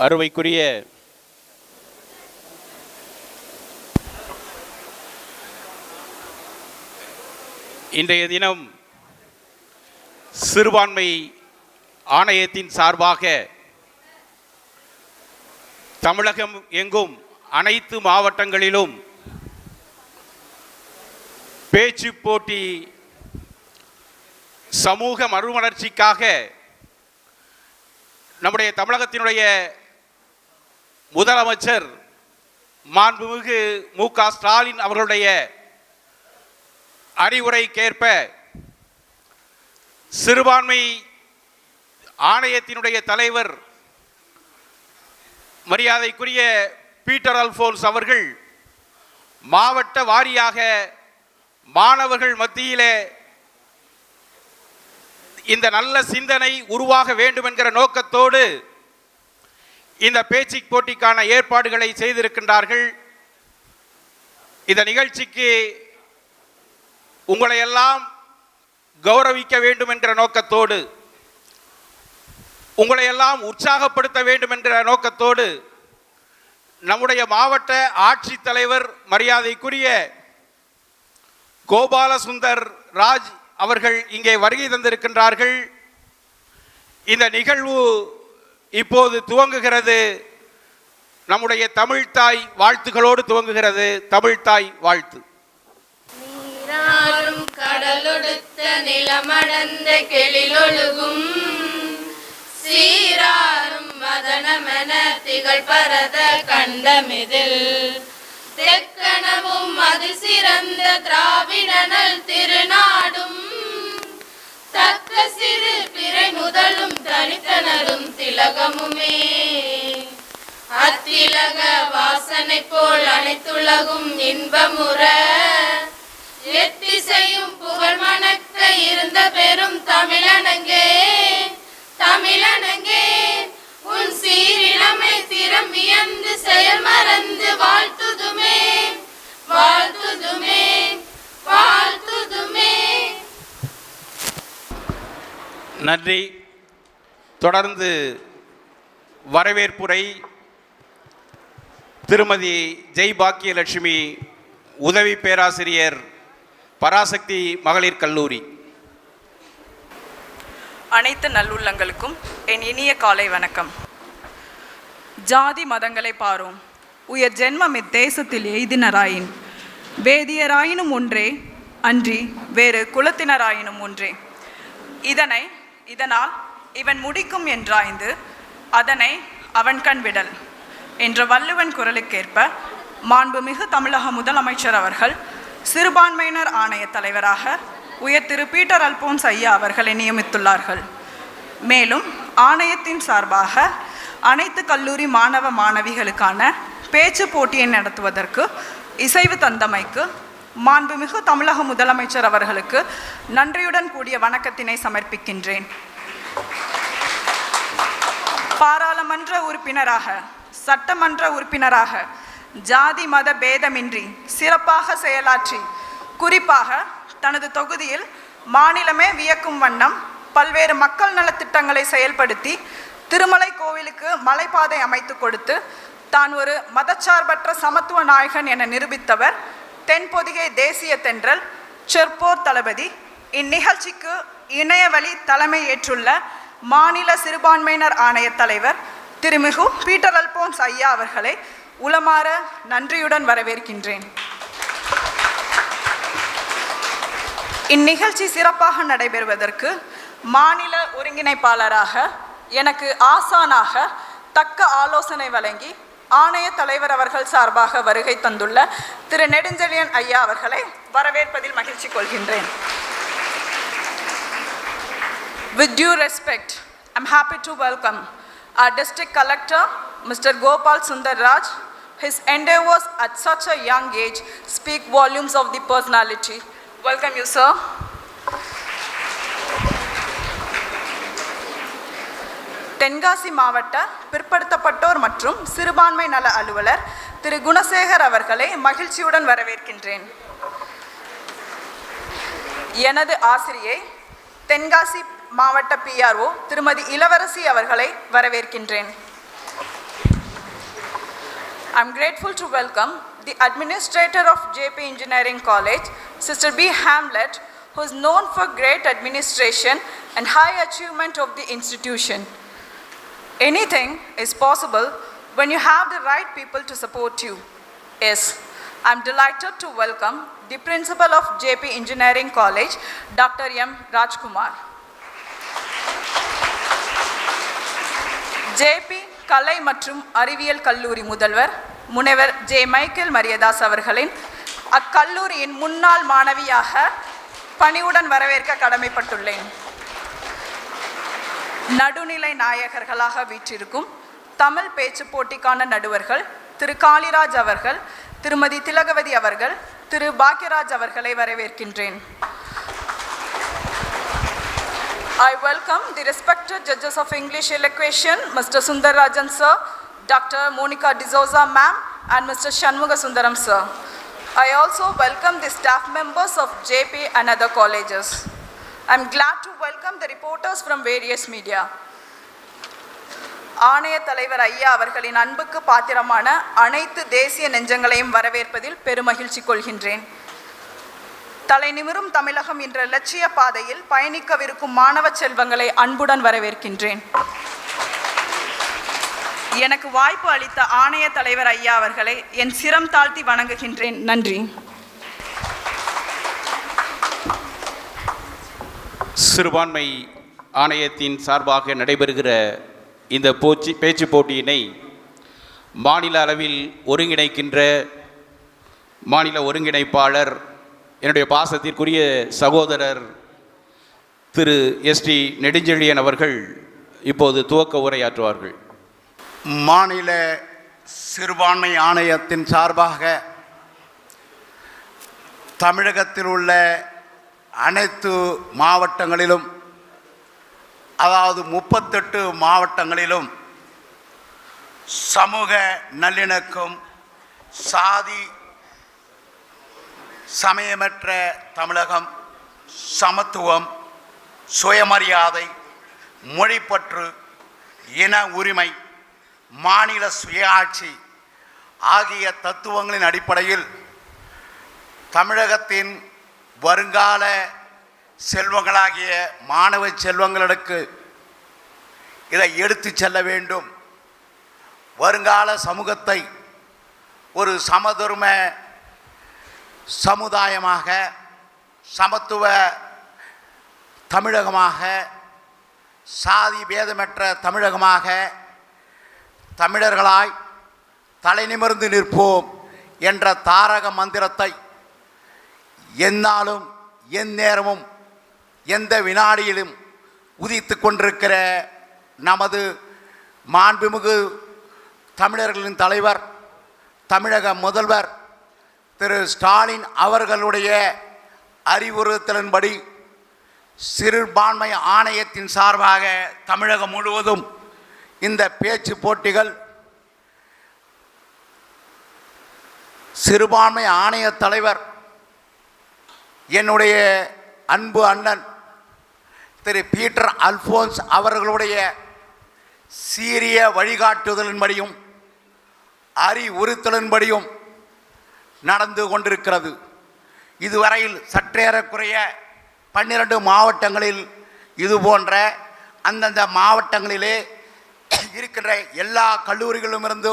அருமைக்குரிய இன்றைய தினம் சிறுபான்மை ஆணையத்தின் சார்பாக தமிழகம் எங்கும் அனைத்து மாவட்டங்களிலும் பேச்சு போட்டி சமூக மறுமலர்ச்சிக்காக நம்முடைய தமிழகத்தினுடைய முதலமைச்சர் மாண்புமிகு மு.க. ஸ்டாலின் அவர்களுடைய அறிவுரைக்கேற்ப சிறுபான்மை ஆணையத்தினுடைய தலைவர் மரியாதைக்குரிய பீட்டர் அல்போன்ஸ் அவர்கள் மாவட்ட வாரியாக மாணவர்கள் மத்தியிலே இந்த நல்ல சிந்தனை உருவாக வேண்டும் என்கிற நோக்கத்தோடு இந்த பேச்சு போட்டிக்கான ஏற்பாடுகளை செய்திருக்கின்றார்கள். இந்த நிகழ்ச்சிக்கு உங்களை எல்லாம் கௌரவிக்க வேண்டும் என்கிற நோக்கத்தோடு, உங்களை எல்லாம் உற்சாகப்படுத்த வேண்டும் என்கிற நோக்கத்தோடு நம்முடைய மாவட்ட ஆட்சித்தலைவர் மரியாதைக்குரிய கோபாலசுந்தர் ராஜ் அவர்கள் இங்கே வருகை தந்திருக்கின்றார்கள். இந்த நிகழ்வு இப்போது துவங்குகிறது. நம்முடைய தமிழ்தாய் வாழ்த்துகளோடு துவங்குகிறது. தமிழ்தாய் வாழ்த்து. நீராறும் கடலொடுத்த நிலமடந்த கெளிலொழுகும் சீராறும் மதனமென திகழ் பரத கண்டமிதில் தெக்கணமும் அது சிறந்த திராவிடனல் திருநாடும் தக்க சிறு பிறை முதலும் தனித்தனரும் திலகமுமே அத்திலக வாசனை போல் அனைத்துலகும் இன்பமுற எத்திசையும் புகழ் மணக்க இருந்த பெரும் தமிழனங்கே தமிழனங்கே உன் சீரிழமை திறம் வியந்து செயல் மறந்து வாழ்த்துதுமே வாழ்த்துதுமே வாழ்த்துதுமே. நன்றி. தொடர்ந்து வரவேற்புரை திருமதி ஜெய் பாக்கியலட்சுமி, உதவி பேராசிரியர், பராசக்தி மகளிர் கல்லூரி. அனைத்து நல்லுள்ளங்களுக்கும் என் இனிய காலை வணக்கம். ஜாதி மதங்களை பாரோம் உயர் ஜென்மம் இத்தேசத்தில் எய்தினராயின் வேதியராயினும் ஒன்றே அன்றி வேறு குலத்தினராயினும் ஒன்றே. இதனால் இவன் முடிக்கும் என்றாய்ந்து அதனை அவன் கண் விடல் என்ற வள்ளுவன் குரலுக்கேற்ப மாண்புமிகு தமிழக முதலமைச்சர் அவர்கள் சிறுபான்மையினர் ஆணைய தலைவராக உயர் திரு பீட்டர் அல்போன்ஸ் ஐயா அவர்களை நியமித்துள்ளார்கள். மேலும் ஆணையத்தின் சார்பாக அனைத்து கல்லூரி மாணவ மாணவிகளுக்கான பேச்சு போட்டியை நடத்துவதற்கு இசைவு தந்தமைக்கு மாண்புமிகு தமிழக முதலமைச்சர் அவர்களுக்கு நன்றியுடன் கூடிய வணக்கத்தினை சமர்ப்பிக்கின்றேன். பாராளுமன்ற உறுப்பினராக, சட்டமன்ற உறுப்பினராக ஜாதி மத பேதமின்றி சிறப்பாக செயலாற்றி குறிப்பாக தனது தொகுதியில் மாநிலமே வியக்கும் வண்ணம் பல்வேறு மக்கள் நலத்திட்டங்களை செயல்படுத்தி திருமலை கோவிலுக்கு மலைப்பாதை அமைத்து கொடுத்து தான் ஒரு மதச்சார்பற்ற சமத்துவ நாயகன் என நிரூபித்தவர் தென்பொதிகை தேசிய தென்றல் செர்போர் தளபதி. இந்நிகழ்ச்சிக்கு இணையவழி தலைமை ஏற்றுள்ள மாநில சிறுபான்மையினர் ஆணைய தலைவர் திருமிகு பீட்டர் அல்போன்ஸ் ஐயா அவர்களை உளமாற நன்றியுடன் வரவேற்கின்றேன். இந்நிகழ்ச்சி சிறப்பாக நடைபெறுவதற்கு மாநில ஒருங்கிணைப்பாளராக எனக்கு ஆசானாக தக்க ஆலோசனை வழங்கி ஆணைய தலைவர் அவர்கள் சார்பாக வருகை தந்துள்ள திரு நெடுஞ்செழியன் ஐயா அவர்களை வரவேற்பதில் மகிழ்ச்சி கொள்கின்றேன். With due respect, I'm happy to welcome our District Collector, Mr. Gopal Sundar Raj. His endeavors at such a young age speak volumes of the personality. Welcome you, sir. Tenkasi மாவட்ட பிற்படுத்தப்பட்டோர் மற்றும் சிறுபான்மை நல அலுவலர் திரு குணசேகர் அவர்களை மகிழ்ச்சியுடன் வரவேற்கின்றேன். எனது ஆசிரியை தென்காசி மாவட்ட PRO திருமதி இளவரசி அவர்களை வரவேற்கின்றேன். I'm grateful to welcome the administrator of JP Engineering College, Sister B. Hamlet, who is known for great administration and high achievement of the institution. Anything is possible when you have the right people to support you. Yes, I'm delighted to welcome the principal of JP Engineering College, Dr. M. Rajkumar. JP கலை மற்றும் அறிவியல் கல்லூரி முதல்வர் முனைவர் J. Michael Mariyadas அவர்களின் அக்கல்லூரியின் முன்னாள் மாணவியாக பணிவுடன் வரவேற்க கடமைப்பட்டுள்ளேன். நடுநிலை நாயகர்களாக வீற்றிருக்கும் தமிழ் பேச்சு போட்டிக்கான நடுவர்கள் திரு காளிராஜ் அவர்கள், திருமதி திலகவதி அவர்கள், திரு பாக்யராஜ் அவர்களை வரவேற்கின்றேன். I welcome the respected judges of English elocution, Mr. Sundararajan sir, Dr. Monica D'Souza ma'am, and Mr. Shanmuga Sundaram sir. I also welcome the staff members of JP and other colleges. I am glad to welcome the reporters from various media. ஆணைய தலைவர் ஐயா அவர்களின் அன்புக்கு பாத்திரமான அனைத்து தேசிய நெஞ்சங்களையும் வரவேற்பதில் பெருமகிழ்ச்சி கொள்கின்றேன். தலை நிமிரும் தமிழகம் என்ற லட்சிய பாதையில் பயணிக்கவிருக்கும் மாணவ செல்வங்களை அன்புடன் வரவேற்கின்றேன். எனக்கு வாய்ப்பு அளித்த ஆணைய தலைவர் ஐயா அவர்களை என் சிரம் தாழ்த்தி வணங்குகின்றேன். நன்றி. சிறுபான்மை ஆணையத்தின் சார்பாக நடைபெறுகிற இந்த பேச்சு போட்டியினை மாநில அளவில் ஒருங்கிணைக்கின்ற மாநில ஒருங்கிணைப்பாளர் என்னுடைய பாசத்திற்குரிய சகோதரர் திரு எஸ்டி நெடுஞ்செழியன் அவர்கள் இப்போது துவக்க உரையாற்றுவார்கள். மாநில சிறுபான்மை ஆணையத்தின் சார்பாக தமிழகத்தில் உள்ள அனைத்து மாவட்டங்களிலும், அதாவது 38 மாவட்டங்களிலும் சமூக நல்லிணக்கம், சாதி சமயமற்ற தமிழகம், சமத்துவம், சுயமரியாதை, மொழிப்பற்று, இன உரிமை, மாநில சுயாட்சி ஆகிய தத்துவங்களின் அடிப்படையில் தமிழகத்தின் வருங்கால செல்வங்களாகிய மாணவ செல்வங்களுக்கு இதை எடுத்து செல்ல வேண்டும். வருங்கால சமூகத்தை ஒரு சமதர்ம சமுதாயமாக, சமத்துவ தமிழகமாக, சாதி பேதமற்ற தமிழகமாக தமிழர்களாய் தலைநிமிர்ந்து நிற்போம் என்ற தாரக மந்திரத்தை எந்நாளும் எந்நேரமும் எந்த வினாடியிலும் உதித்து கொண்டிருக்கிற நமது மாண்புமிகு தமிழர்களின் தலைவர், தமிழக முதல்வர் திரு ஸ்டாலின் அவர்களுடைய அறிவுறுத்தலின்படி சிறுபான்மை ஆணையத்தின் சார்பாக தமிழகம் முழுவதும் இந்த பேச்சு போட்டிகள் சிறுபான்மை ஆணைய தலைவர் என்னுடைய அன்பு அண்ணன் திரு பீட்டர் அல்போன்ஸ் அவர்களுடைய சீரிய வழிகாட்டுதலின்படியும் அறிவுறுத்தலின்படியும் நடந்து கொண்டிருக்கிறது. இதுவரையில் சற்றேறக்குறைய 12 மாவட்டங்களில் இது போன்ற அந்தந்த மாவட்டங்களிலே இருக்கின்ற எல்லா கல்லூரிகளிலுமிருந்து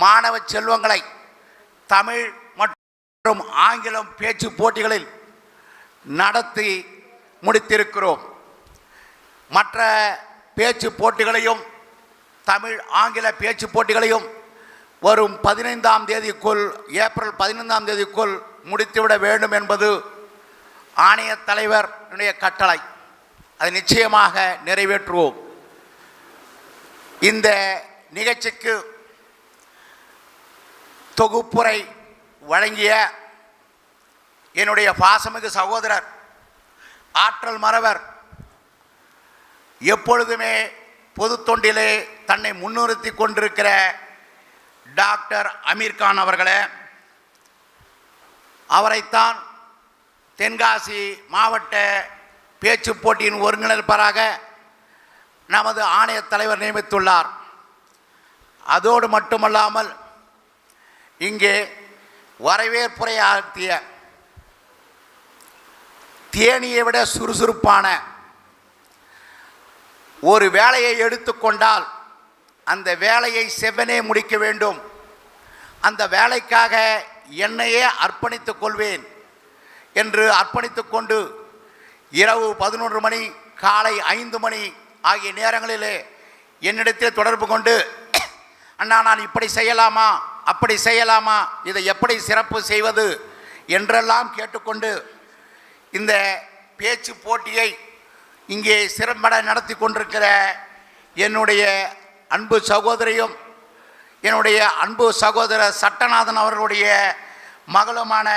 மாணவ செல்வங்களை தமிழ் மற்றும் ஆங்கிலம் பேச்சு போட்டிகளில் நடத்தி முடித்திருக்கிறோம். மற்ற பேச்சு போட்டிகளையும் தமிழ் ஆங்கில பேச்சு போட்டிகளையும் வரும் 15ஆம் தேதிக்குள், ஏப்ரல் 15ஆம் தேதிக்குள் முடித்துவிட வேண்டும் என்பது ஆணைய தலைவருடைய கட்டளை. அதை நிச்சயமாக நிறைவேற்றுவோம். இந்த நிகழ்ச்சிக்கு தொகுப்புரை வழங்கிய என்னுடைய பாசமிகு சகோதரர், ஆற்றல் மறவர், எப்பொழுதுமே பொது தொண்டிலே தன்னை முன்னிறுத்தி கொண்டிருக்கிற டாக்டர் அமீர்கான் அவர்களே, அவரைத்தான் தென்காசி மாவட்ட பேச்சு போட்டியின் ஒருங்கிணைப்பாளராக நமது ஆணைய தலைவர் நியமித்துள்ளார். அதோடு மட்டுமல்லாமல் இங்கே வரவேற்புரையாற்றிய தேனியை விட சுறுசுறுப்பான ஒரு வேலையை எடுத்துக்கொண்டால் அந்த வேலையை செவ்வனே முடிக்க வேண்டும், அந்த வேலைக்காக என்னையே அர்ப்பணித்துக் கொள்வேன் என்று அர்ப்பணித்துக் கொண்டு இரவு 11 மணி காலை 5 மணி ஆகிய நேரங்களிலே என்னிடத்தில் தொடர்பு கொண்டு, அண்ணா நான் இப்படி செய்யலாமா அப்படி செய்யலாமா, இதை எப்படி சிறப்பு செய்வது என்றெல்லாம் கேட்டுக்கொண்டு இந்த பேச்சு போட்டியை இங்கே சிறம்பட நடத்தி கொண்டிருக்கிற என்னுடைய அன்பு சகோதரியும் என்னுடைய அன்பு சகோதரர் சட்டநாதன் அவர்களுடைய மகளுமான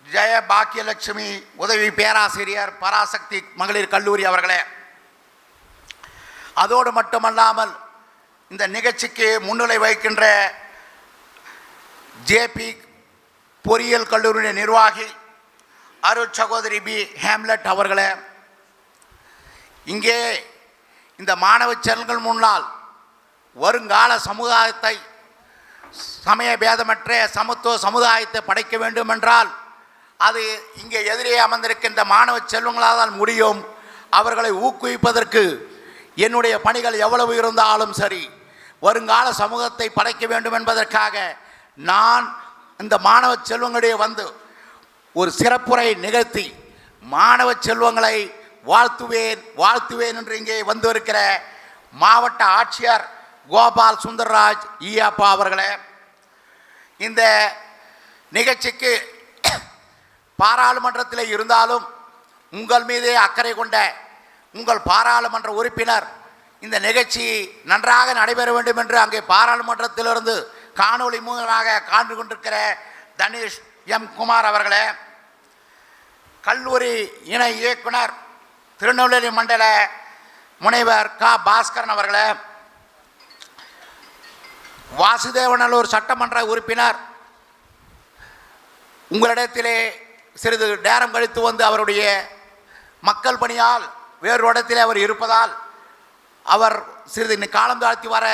ஜெய பாக்கியலட்சுமி உதவி பேராசிரியர் பராசக்தி மகளிர் கல்லூரி அவர்களே, அதோடு மட்டுமல்லாமல் இந்த நிகழ்ச்சிக்கு முன்னிலை வகிக்கின்ற ஜேபி பொறியியல் கல்லூரியுடைய நிர்வாகி அருட் சகோதரி பி ஹேம்லெட் அவர்களே, இங்கே இந்த மாணவ செல்வங்கள் முன்னால் வருங்கால சமுதாயத்தை சமய பேதமற்ற சமத்துவ சமுதாயத்தை படைக்க வேண்டும் என்றால் அது இங்கே எதிரே அமர்ந்திருக்கின்ற மாணவ செல்வங்களால் தான் முடியும். அவர்களை ஊக்குவிப்பதற்கு என்னுடைய பணிகள் எவ்வளவு இருந்தாலும் சரி, வருங்கால சமூகத்தை படைக்க வேண்டும் என்பதற்காக நான் இந்த மாணவ செல்வங்களிடையே வந்து ஒரு சிறப்புரை நிகழ்த்தி மாணவ செல்வங்களை வாழ்த்துவேன் என்று இங்கே வந்து இருக்கிற மாவட்ட ஆட்சியர் கோபால் சுந்தர்ராஜ் ஈயாப்பா அவர்களே, இந்த நிகழ்ச்சிக்கு பாராளுமன்றத்தில் இருந்தாலும் உங்கள் மீதே அக்கறை கொண்ட உங்கள் பாராளுமன்ற உறுப்பினர் இந்த நிகழ்ச்சி நன்றாக நடைபெற வேண்டும் என்று அங்கே பாராளுமன்றத்திலிருந்து காணொளி மூலமாக காண்டு கொண்டிருக்கிற தனீஷ் எம் குமார் அவர்களே, கல்லூரி இணை இயக்குனர் திருநெல்வேலி மண்டல முனைவர் க பாஸ்கரன் அவர்களே, வாசுதேவநல்லூர் சட்டமன்ற உறுப்பினர் உங்களிடத்திலே சிறிது நேரம் கழித்து வந்து அவருடைய மக்கள் பணியால் வேறு இடத்திலே அவர் இருப்பதால் அவர் சிறிது காலம் தாழ்த்தி வர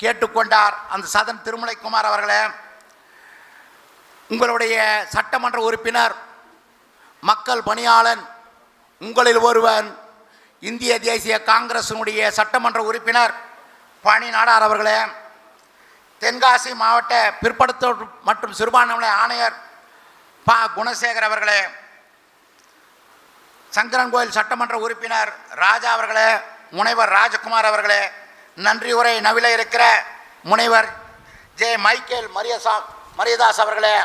கேட்டுக்கொண்டார். அந்த சதன் திருமலைக்குமார் அவர்களே, உங்களுடைய சட்டமன்ற உறுப்பினர் மக்கள் பணியாளன் உங்களில் ஒருவன் இந்திய தேசிய காங்கிரசினுடைய சட்டமன்ற உறுப்பினர் பணி நாடார் அவர்களே, தென்காசி மாவட்ட பிற்படுத்தோர் மற்றும் சிறுபான்மையின ஆணையர் ப குணசேகர் அவர்களே, சங்கரன்கோயில் சட்டமன்ற உறுப்பினர் ராஜா அவர்களே, முனைவர் ராஜகுமார் அவர்களே, நன்றி உரை நவில இருக்கிற முனைவர் ஜே மைக்கேல் மரியதாஸ் அவர்களே,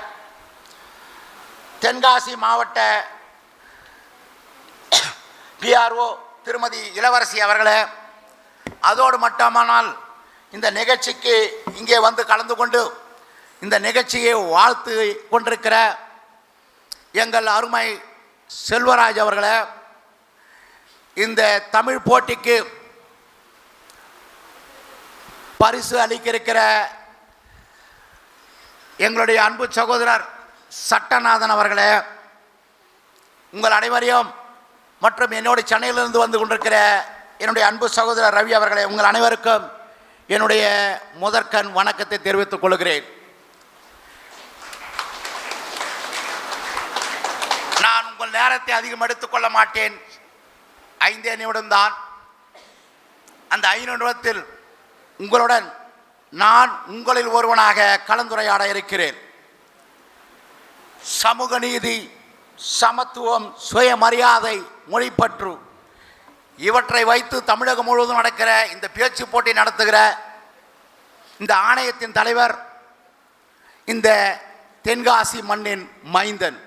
தென்காசி மாவட்ட பிஆர்ஓ திருமதி இளவரசி அவர்களே, அதோடு மட்டுமானால் இந்த நிகழ்ச்சிக்கு இங்கே வந்து கலந்து கொண்டு இந்த நிகழ்ச்சியை வாழ்த்து கொண்டிருக்கிற எங்கள் அருமை செல்வராஜ் அவர்களே, இந்த தமிழ் போட்டிக்கு பரிசு அளிக்க இருக்கிற எங்களுடைய அன்பு சகோதரர் சட்டநாதன் அவர்களே, உங்கள் அனைவரையும் மற்றும் என்னோட சென்னையிலிருந்து வந்து கொண்டிருக்கிற என்னுடைய அன்பு சகோதரர் ரவி அவர்களே, உங்கள் அனைவருக்கும் என்னுடைய முதற்கண் வணக்கத்தை தெரிவித்துக் கொள்கிறேன். நான் உங்கள் நேரத்தை அதிகம் எடுத்துக்கொள்ள மாட்டேன், 5 நிமிடம்தான். அந்த 5 நிமிடத்தில் உங்களுடன் நான் உங்களில் ஒருவனாக கலந்துரையாட இருக்கிறேன். சமூக நீதி, சமத்துவம், சுயமரியாதை, மொழிப்பற்று இவற்றை வைத்து தமிழகம் முழுவதும் நடக்கிற இந்த பேச்சு போட்டி நடத்துகிற இந்த ஆணையத்தின் தலைவர் இந்த தென்காசி மண்ணின் மைந்தன்,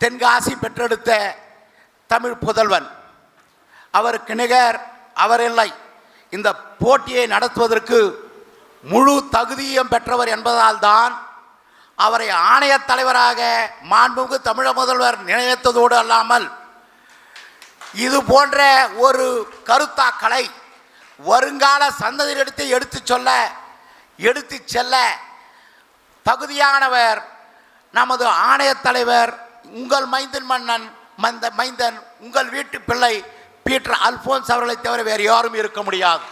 தென்காசி பெற்றெடுத்த தமிழ் புதல்வன், அவருக்கு நிகர் அவரில்லை. இந்த போட்டியை நடத்துவதற்கு முழு தகுதியும் பெற்றவர் என்பதால் தான் அவரை ஆணைய தலைவராக மாண்புமிகு தமிழக முதல்வர் நினைத்ததோடு அல்லாமல் இது போன்ற ஒரு கருத்தாக்களை வருங்கால சந்ததியிடத்தை எடுத்து செல்ல தகுதியானவர் நமது ஆணைய தலைவர், உங்கள் மைந்தன் உங்கள் வீட்டு பிள்ளை பீட்டர் அல்போன்ஸ் அவர்களை தவிர வேறு யாரும் இருக்க முடியாது.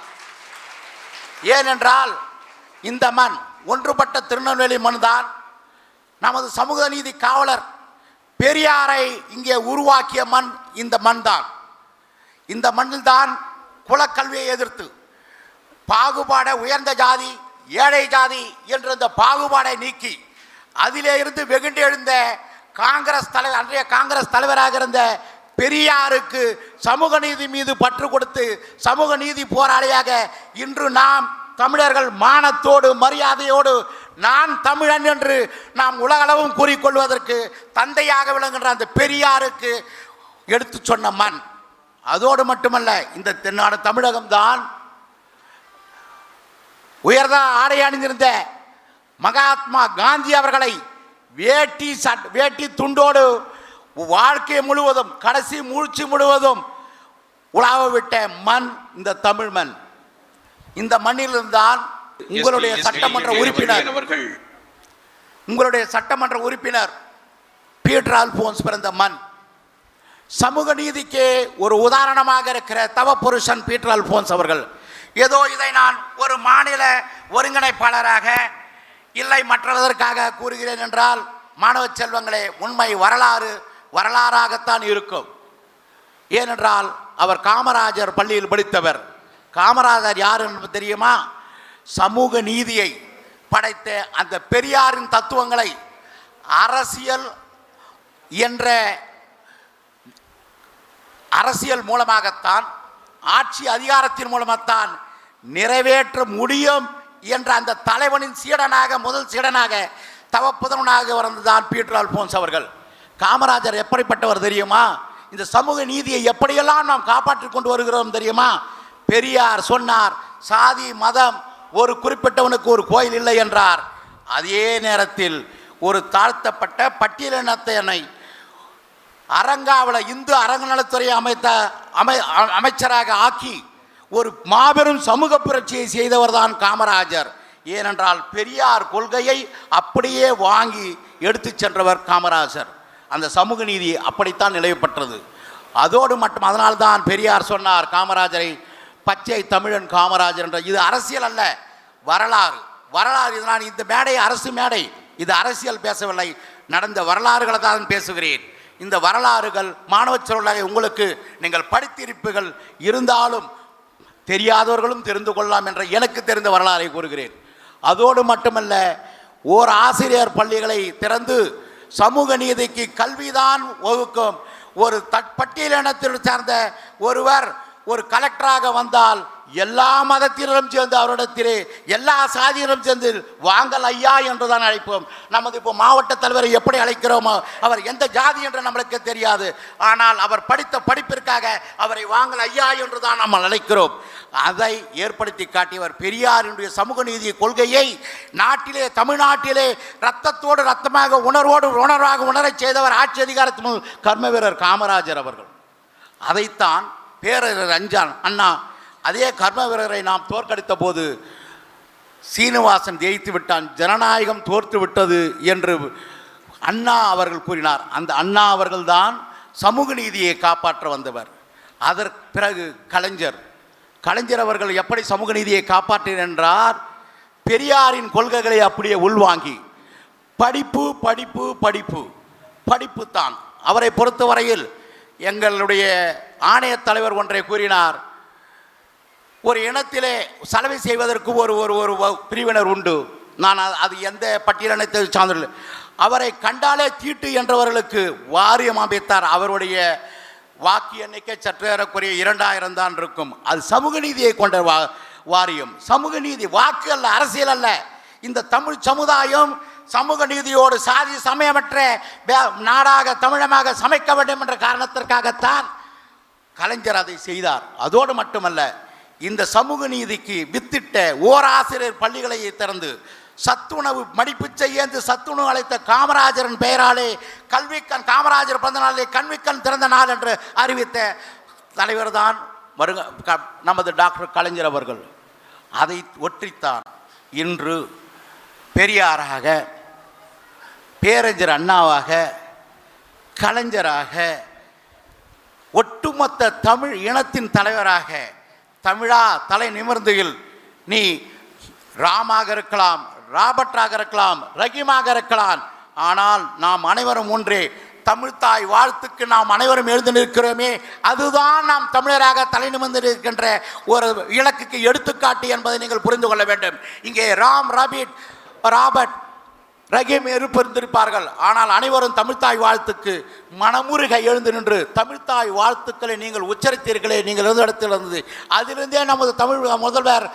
ஏனென்றால் இந்த மண் ஒன்றுபட்ட திருநெல்வேலி மண் தான் நமது சமூக நீதி காவலர் பெரியாரை இங்கே உருவாக்கிய மண் இந்த மண் தான். இந்த மண்ணில் தான் குலக்கல்வியை எதிர்த்து பாகுபாடை உயர்ந்த ஜாதி ஏழை ஜாதி என்ற இந்த பாகுபாடை நீக்கி அதிலே இருந்து வெகுண்டு எழுந்த காங்கிரஸ் தலைவர், அன்றைய காங்கிரஸ் தலைவராக இருந்த பெரியாருக்கு சமூக நீதி மீது பற்று கொடுத்து சமூக நீதி போராளியாக இன்று நாம் தமிழர்கள் மானத்தோடு மரியாதையோடு நான் தமிழன் என்று நாம் உலகளவும் கூறிக்கொள்வதற்கு தந்தையாக விளங்குகின்ற அந்த பெரியாருக்கு எடுத்து சொன்ன மண். அதோடு மட்டுமல்ல, இந்த தென்னாடு தமிழகம்தான் உயர்ந்த ஆடை அணிந்திருந்த மகாத்மா காந்தி அவர்களை வேட்டி துண்டோடு வாழ்க்கை முழுவதும் கடைசி மூழ்ச்சி முழுவதும் உலாவ விட்ட மண் இந்த தமிழ் மண். இந்த மண்ணிலிருந்தான் உங்களுடைய சட்டமன்ற உறுப்பினர் பீட்டர் அல்போன்ஸ் பிறந்த மண். சமூக நீதிக்கு ஒரு உதாரணமாக இருக்கிற தவ புருஷன் பீட்டர் அல்போன்ஸ் அவர்கள். ஏதோ இதை நான் ஒரு மாநில ஒருங்கிணைப்பாளராக இல்லை மற்றதற்காக கூறுகிறேன் என்றால், மாணவ செல்வங்களே, உண்மை வரலாறாகத்தான் இருக்கும். ஏனென்றால் அவர் காமராஜர் பள்ளியில் படித்தவர். காமராஜர் யார் என்று தெரியுமா? சமூக நீதியை படைத்த அந்த பெரியாரின் தத்துவங்களை அரசியல் மூலமாகத்தான், ஆட்சி அதிகாரத்தின் மூலமாகத்தான் நிறைவேற்ற முடியும் என்ற அந்த தலைவனின் முதல் சீடனாக தவப்புதனாக வந்ததான் பீட்டர் அல்போன்ஸ் அவர்கள். காமராஜர் எப்படிப்பட்டவர் தெரியுமா? இந்த சமூக நீதியை எப்படியெல்லாம் நாம் காப்பாற்றிக் கொண்டு வருகிறோம் தெரியுமா? பெரியார் சொன்னார், சாதி மதம் ஒரு குறிப்பிட்டவனுக்கு ஒரு கோயில் இல்லை என்றார். அதே நேரத்தில் ஒரு தாழ்த்தப்பட்ட பட்டியலினத்தினை அரங்காவல இந்து அறநலத்துறை அமைச்சராக ஆக்கி ஒரு மாபெரும் சமூக புரட்சியை செய்தவர் தான் காமராஜர். ஏனென்றால் பெரியார் கொள்கையை அப்படியே வாங்கி எடுத்து சென்றவர் காமராஜர். அந்த சமூக நீதி அப்படித்தான் நிலைப்பட்டது. அதோடு மட்டும் அதனால்தான் பெரியார் சொன்னார் காமராஜரை பச்சை தமிழன் காமராஜர் என்ற. இது அரசியல் அல்ல, வரலாறு. இதனால் இந்த மேடை அரசு மேடை, இது அரசியல் பேசவில்லை, நடந்த வரலாறுகளை தான் பேசுகிறேன். இந்த வரலாறுகள் மாணவ செல்வர்களாக உங்களுக்கு நீங்கள் படித்திருப்பீர்கள், இருந்தாலும் தெரியாதவர்களும் தெரிந்து கொள்ளலாம் என்ற எனக்கு தெரிந்த வரலாறை கூறுகிறேன். அதோடு மட்டுமல்ல, ஓர் ஆசிரியர் பள்ளிகளை திறந்து சமூக நீதிக்கு கல்விதான் வகுக்கும் ஒரு பட்டியலினத்தில் சார்ந்த ஒருவர் ஒரு கலெக்டராக வந்தால் எல்லா மதத்தினரும் சேர்ந்து அவரிடத்திலே எல்லா சாதியினரும் சேர்ந்து வாங்கல் ஐயா என்றுதான் அழைப்போம். நமது இப்போ மாவட்ட தலைவரை எப்படி அழைக்கிறோமோ, அவர் எந்த ஜாதி என்று நம்மளுக்கு தெரியாது, ஆனால் அவர் படித்த படிப்பிற்காக அவரை வாங்கல் ஐயா என்றுதான் நாம் அழைக்கிறோம். அதை ஏற்படுத்தி காட்டியவர் பெரியாரினுடைய சமூக நீதி கொள்கையை நாட்டிலே, தமிழ்நாட்டிலே ரத்தத்தோடு ரத்தமாக உணர்வாக உணரச் செய்தவர் ஆட்சி அதிகாரத்தின் கர்ம வீரர் காமராஜர் அவர்கள். அதைத்தான் பேரறிஞர் அண்ணா அதே கர்ம வீரரை நாம் தோற்கடித்த போது சீனிவாசன் ஜெயித்து விட்டான், ஜனநாயகம் தோற்று விட்டது என்று அண்ணா அவர்கள் கூறினார். அந்த அண்ணா அவர்கள்தான் சமூக நீதியை காப்பாற்ற வந்தவர். அதற்கு பிறகு கலைஞர் அவர்கள் எப்படி சமூக நீதியை காப்பாற்றினார் என்றார், பெரியாரின் கொள்கைகளை அப்படியே உள்வாங்கி படிப்பு தான். அவரை பொறுத்தவரையில் எங்களுடைய ஆணைய தலைவர் ஒன்றை கூறினார், ஒரு இனத்திலே சலவை செய்வதற்கு ஒரு பிரிவினர் உண்டு. நான் அது எந்த பட்டியலினத்தை சார்ந்துள்ள அவரை கண்டாலே தீட்டு என்றவர்களுக்கு வாரியம் அமைத்தார். அவருடைய வாக்கு எண்ணிக்கை சற்றேறக்குறைய 2000 தான் இருக்கும். அது சமூக நீதியை கொண்ட வாரியம். சமூக நீதி வாக்கு அல்ல, அரசியல் அல்ல. இந்த தமிழ் சமுதாயம் சமூக நீதியோடு சாதி சமயமற்ற நாடாக தமிழமாக சமைக்க வேண்டும் என்ற காரணத்திற்காகத்தான் கலைஞர் அதை செய்தார். அதோடு மட்டுமல்ல, இந்த சமூக நீதிக்கு வித்திட்ட ஓராசிரியர் பள்ளிகளை திறந்து சத்துணவு மடிப்பிச்சை ஏந்து சத்துணவு அளித்த காமராஜரின் பெயராலே காமராஜர் பிறந்த நாளிலே கல்விக்கண் திறந்த நாள் என்று அறிவித்த தலைவர் தான் நமது டாக்டர் கலைஞர் அவர்கள். அதை ஒற்றித்தான் இன்று பெரியாராக, பேரறிஞர் அண்ணாவாக, கலைஞராக, ஒட்டுமொத்த தமிழ் இனத்தின் தலைவராக தமிழா தலை நிமிர்ந்தையில் நீ ராமாக இருக்கலாம், ராபர்ட்டாக இருக்கலாம், ரஹீமாக இருக்கலாம். ஆனால் நாம் அனைவரும் ஒன்றே. தமிழ்த்தாய் வாழ்த்துக்கு நாம் அனைவரும் எழுந்து நிற்கிறோமே, அதுதான் நாம் தமிழராக தலை நிமிர்ந்து நிற்கின்ற ஒரு இலக்குக்கு எடுத்துக்காட்டு என்பதை நீங்கள் புரிந்து கொள்ள வேண்டும். இங்கே ராபர்ட், ரஹீம் இருந்திருப்பார்கள். ஆனால் அனைவரும் தமிழ்த்தாய் வாழ்த்துக்கு மனமுருக எழுந்து நின்று தமிழ்த்தாய் வாழ்த்துக்களை நீங்கள் உச்சரித்தீர்களே, நீங்கள் இருந்த இடத்தில் இருந்தது. அதிலிருந்தே நமது தமிழ் முதல்வர்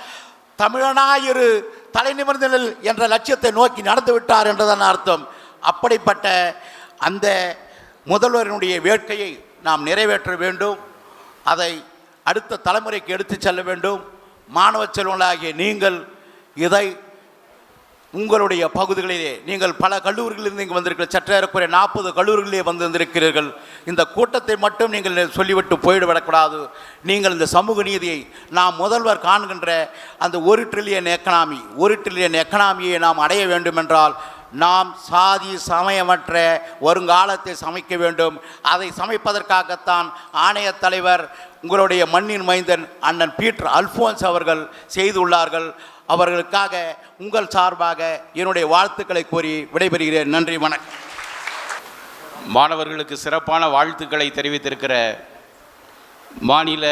தமிழனாயிரு தலை நிமிர்ந்து என்ற லட்சியத்தை நோக்கி நடந்து விட்டார் என்றுதான் அர்த்தம். அப்படிப்பட்ட அந்த முதல்வரினுடைய வேட்கையை நாம் நிறைவேற்ற வேண்டும். அதை அடுத்த தலைமுறைக்கு எடுத்து செல்ல வேண்டும். மாணவ செல்வங்களாகிய நீங்கள் இதை உங்களுடைய பகுதிகளிலே, நீங்கள் பல கல்லூரிகளிலிருந்து இங்கே வந்திருக்கிறீர்கள், சற்றேறக்குறைய 40 கல்லூரிகளிலே வந்திருக்கிறீர்கள். இந்த கூட்டத்தை மட்டும் நீங்கள் சொல்லிவிட்டு போய்விடக்கூடாது. நீங்கள் இந்த சமூக நீதியை நாம் முதல்வர் காண்கின்ற அந்த 1 ட்ரில்லியன் எக்கனாமியை நாம் அடைய வேண்டும் என்றால் நாம் சாதி சமயமற்ற வருங்காலத்தை சமைக்க வேண்டும். அதை சமைப்பதற்காகத்தான் ஆணைய தலைவர் உங்களுடைய மண்ணின் மைந்தன் அண்ணன் பீட்டர் அல்ஃபோன்ஸ் அவர்கள் செய்துள்ளார்கள். அவர்களுக்காக உங்கள் சார்பாக என்னுடைய வாழ்த்துக்களை கூறி விடைபெறுகிறேன். நன்றி, வணக்கம். மாணவர்களுக்கு சிறப்பான வாழ்த்துக்களை தெரிவித்திருக்கிற மாநில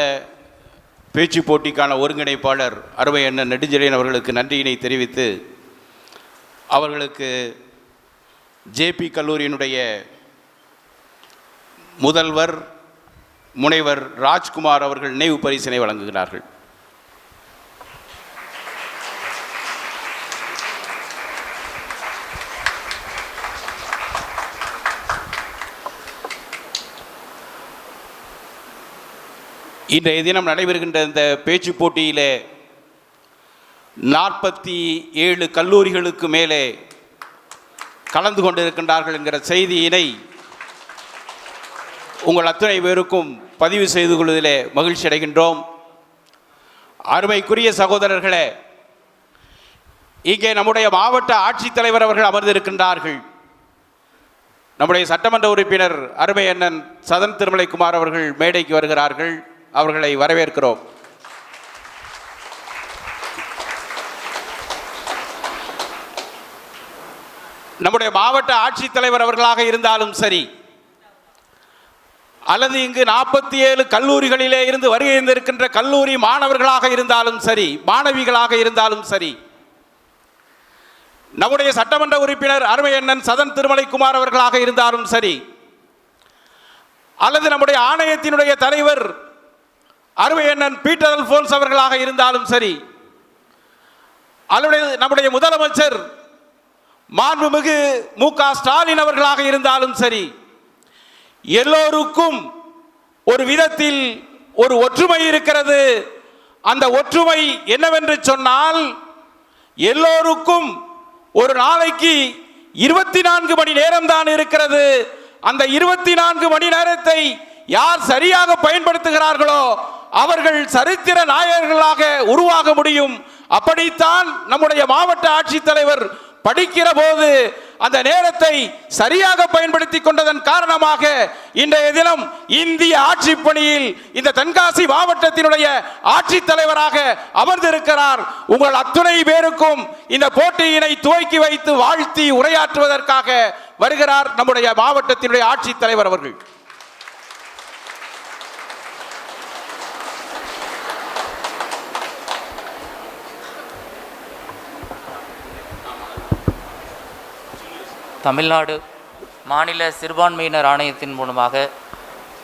பேச்சு போட்டிக்கான ஒருங்கிணைப்பாளர் அருமை அண்ணன் நெடுஞ்செழியன் அவர்களுக்கு நன்றியினை தெரிவித்து, அவர்களுக்கு ஜேபி கல்லூரியினுடைய முதல்வர் முனைவர் ராஜ்குமார் அவர்கள் நினைவு பரிசினை வழங்குகிறார்கள். இன்றைய தினம் நடைபெறுகின்ற இந்த பேச்சு போட்டியிலே 47 கல்லூரிகளுக்கு மேலே கலந்து கொண்டிருக்கின்றார்கள் என்கிற செய்தியினை உங்கள் அத்தனை பேருக்கும் பதிவு செய்து கொள்வதிலே மகிழ்ச்சி அடைகின்றோம். அருமைக்குரிய சகோதரர்களே, இங்கே நம்முடைய மாவட்ட ஆட்சித்தலைவர் அவர்கள் அமர்ந்திருக்கின்றார்கள். நம்முடைய சட்டமன்ற உறுப்பினர் அருமை அண்ணன் சதன் திருமலைக்குமார் அவர்கள் மேடைக்கு வருகிறார்கள். அவர்களை வரவேற்கிறோம். நம்முடைய மாவட்ட ஆட்சித்தலைவர் அவர்களாக இருந்தாலும் சரி, அல்லது இங்கு 47 கல்லூரிகளிலே இருந்து வருகை இருக்கின்ற கல்லூரி மாணவர்களாக இருந்தாலும் சரி, மாணவிகளாக இருந்தாலும் சரி, நம்முடைய சட்டமன்ற உறுப்பினர் அருமை அண்ணன் சதன் திருமலைக்குமார் அவர்களாக இருந்தாலும் சரி, அல்லது நம்முடைய ஆணையத்தினுடைய தலைவர் அருமை அண்ணன் பீட்டர் அல்ஃபோன்ஸ் அவர்களாக இருந்தாலும் சரி, அல்லது நம்முடைய முதலமைச்சர் மாண்புமிகு மு.க. ஸ்டாலின் அவர்களாக இருந்தாலும் சரி, எல்லோருக்கும் ஒரு விதத்தில் ஒரு ஒற்றுமை இருக்கிறது. அந்த ஒற்றுமை என்னவென்று சொன்னால், எல்லோருக்கும் ஒரு நாளைக்கு 24 மணி நேரம் தான் இருக்கிறது. அந்த 24 மணி நேரத்தை யார் சரியாக பயன்படுத்துகிறார்களோ அவர்கள் சரித்திர நாயகர்களாக உருவாக முடியும். அப்படித்தான் நம்முடைய மாவட்ட ஆட்சித்தலைவர் படிக்கிற போது அந்த நேரத்தை சரியாக பயன்படுத்தி கொண்டதன் காரணமாக இன்றைய தினம் இந்திய ஆட்சி பணியில் இந்த தென்காசி மாவட்டத்தினுடைய ஆட்சித்தலைவராக அமர்ந்திருக்கிறார். உங்கள் அத்துணை பேருக்கும் இந்த போட்டியினை துவக்கி வைத்து வாழ்த்தி உரையாற்றுவதற்காக வருகிறார் நம்முடைய மாவட்டத்தினுடைய ஆட்சித்தலைவர் அவர்கள். தமிழ்நாடு மாநில சிறுபான்மையினர் ஆணையத்தின் மூலமாக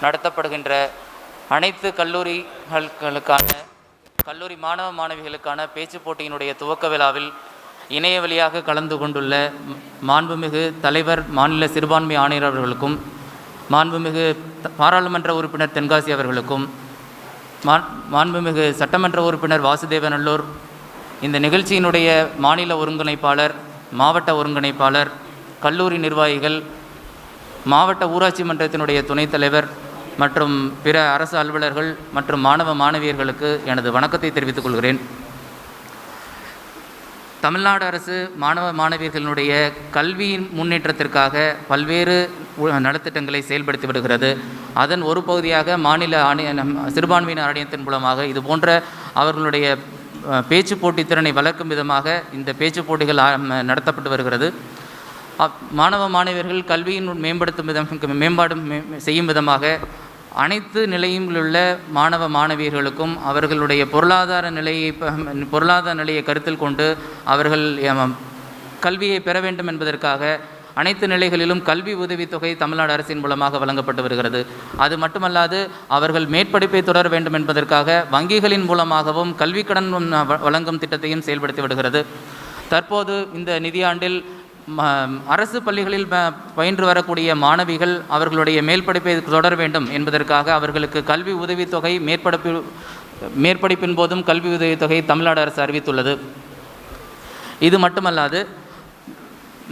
நடத்தப்படுகின்ற அனைத்து கல்லூரிகளுக்கான கல்லூரி மாணவ மாணவிகளுக்கான பேச்சு போட்டியினுடைய துவக்க விழாவில் இணைய வழியாக கலந்து கொண்டுள்ள மாண்புமிகு தலைவர் மாநில சிறுபான்மை ஆணையர் அவர்களுக்கும், மாண்புமிகு பாராளுமன்ற உறுப்பினர் தென்காசி அவர்களுக்கும், மாண்புமிகு சட்டமன்ற உறுப்பினர் வாசுதேவநல்லூர், இந்த நிகழ்ச்சியினுடைய மாநில ஒருங்கிணைப்பாளர், மாவட்ட ஒருங்கிணைப்பாளர், கல்லூரி நிர்வாகிகள், மாவட்ட ஊராட்சி மன்றத்தினுடைய துணைத் தலைவர் மற்றும் பிற அரசு அலுவலர்கள் மற்றும் மாணவ மாணவியர்களுக்கு எனது வணக்கத்தை தெரிவித்துக் கொள்கிறேன். தமிழ்நாடு அரசு மாணவ மாணவியர்களுடைய கல்வியின் முன்னேற்றத்திற்காக பல்வேறு நலத்திட்டங்களை செயல்படுத்தி வருகிறது. அதன் ஒரு பகுதியாக மாநில சிறுபான்மையினர் ஆணையத்தின் மூலமாக இதுபோன்ற அவர்களுடைய பேச்சு போட்டித் திறனை வளர்க்கும் விதமாக இந்த பேச்சு போட்டிகள் நடத்தப்பட்டு வருகிறது. மாணவ மாணவியர்கள் கல்வியின் மேம்படுத்தும் மேம்பாடு செய்யும் விதமாக அனைத்து நிலையில் உள்ள மாணவ மாணவியர்களுக்கும் அவர்களுடைய பொருளாதார நிலையை கருத்தில் கொண்டு அவர்கள் கல்வியை பெற வேண்டும் என்பதற்காக அனைத்து நிலைகளிலும் கல்வி உதவித்தொகை தமிழ்நாடு அரசின் மூலமாக வழங்கப்பட்டு வருகிறது. அது மட்டுமல்லாது அவர்கள் மேற்படிப்பை தொடர வேண்டும் என்பதற்காக வங்கிகளின் மூலமாகவும் கல்வி கடன் வழங்கும் திட்டத்தையும் செயல்படுத்தி வருகிறது. தற்போது இந்த நிதியாண்டில் அரசு பள்ளிகளில் பயின்று வரக்கூடிய மாணவிகள் அவர்களுடைய மேல் படிப்பை தொடர வேண்டும் என்பதற்காக அவர்களுக்கு கல்வி உதவித்தொகை மேற்படிப்பின் போதும் கல்வி உதவித்தொகை தமிழ்நாடு அரசு அறிவித்துள்ளது. இது மட்டுமல்லாது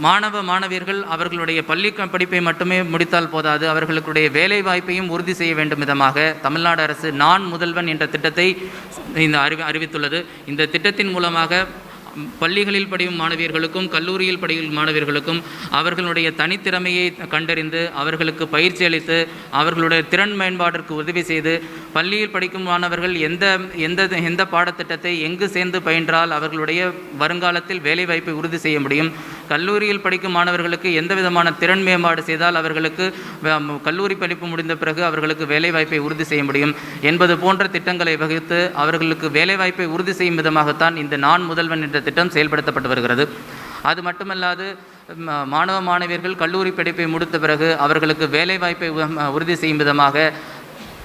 மாணவ மாணவியர்கள் அவர்களுடைய பள்ளி படிப்பை மட்டுமே முடித்தால் போதாது, அவர்களுடைய வேலை வாய்ப்பையும் உறுதி செய்ய வேண்டும் விதமாக தமிழ்நாடு அரசு நான் முதல்வன் என்ற திட்டத்தை அறிவித்துள்ளது. இந்த திட்டத்தின் மூலமாக பள்ளிகளில் படிக்கும் மாணவியர்களுக்கும் கல்லூரியில் படிக்கும் மாணவியர்களுக்கும் அவர்களுடைய தனித்திறமையை கண்டறிந்து அவர்களுக்கு பயிற்சி அளித்து அவர்களுடைய திறன் மேம்பாட்டிற்கு உதவி செய்து பள்ளியில் படிக்கும் மாணவர்கள் எந்த பாடத்திட்டத்தை எங்கு சேர்ந்து பயின்றால் அவர்களுடைய வருங்காலத்தில் வேலைவாய்ப்பை உறுதி செய்ய முடியும், கல்லூரியில் படிக்கும் மாணவர்களுக்கு எந்த விதமான திறன் மேம்பாடு செய்தால் அவர்களுக்கு கல்லூரி படிப்பு முடிந்த பிறகு அவர்களுக்கு வேலைவாய்ப்பை உறுதி செய்ய முடியும் என்பது போன்ற திட்டங்களை வகுத்து அவர்களுக்கு வேலைவாய்ப்பை உறுதி செய்யும் விதமாகத்தான் இந்த நான் முதல்வன் என்ற திட்டம் செயல்படுத்தப்பட்டு வருகிறது. அது மட்டுமல்லாது மாணவ மாணவியர்கள் கல்லூரி படிப்பை முடித்த பிறகு அவர்களுக்கு வேலைவாய்ப்பை உறுதி செய்யும் விதமாக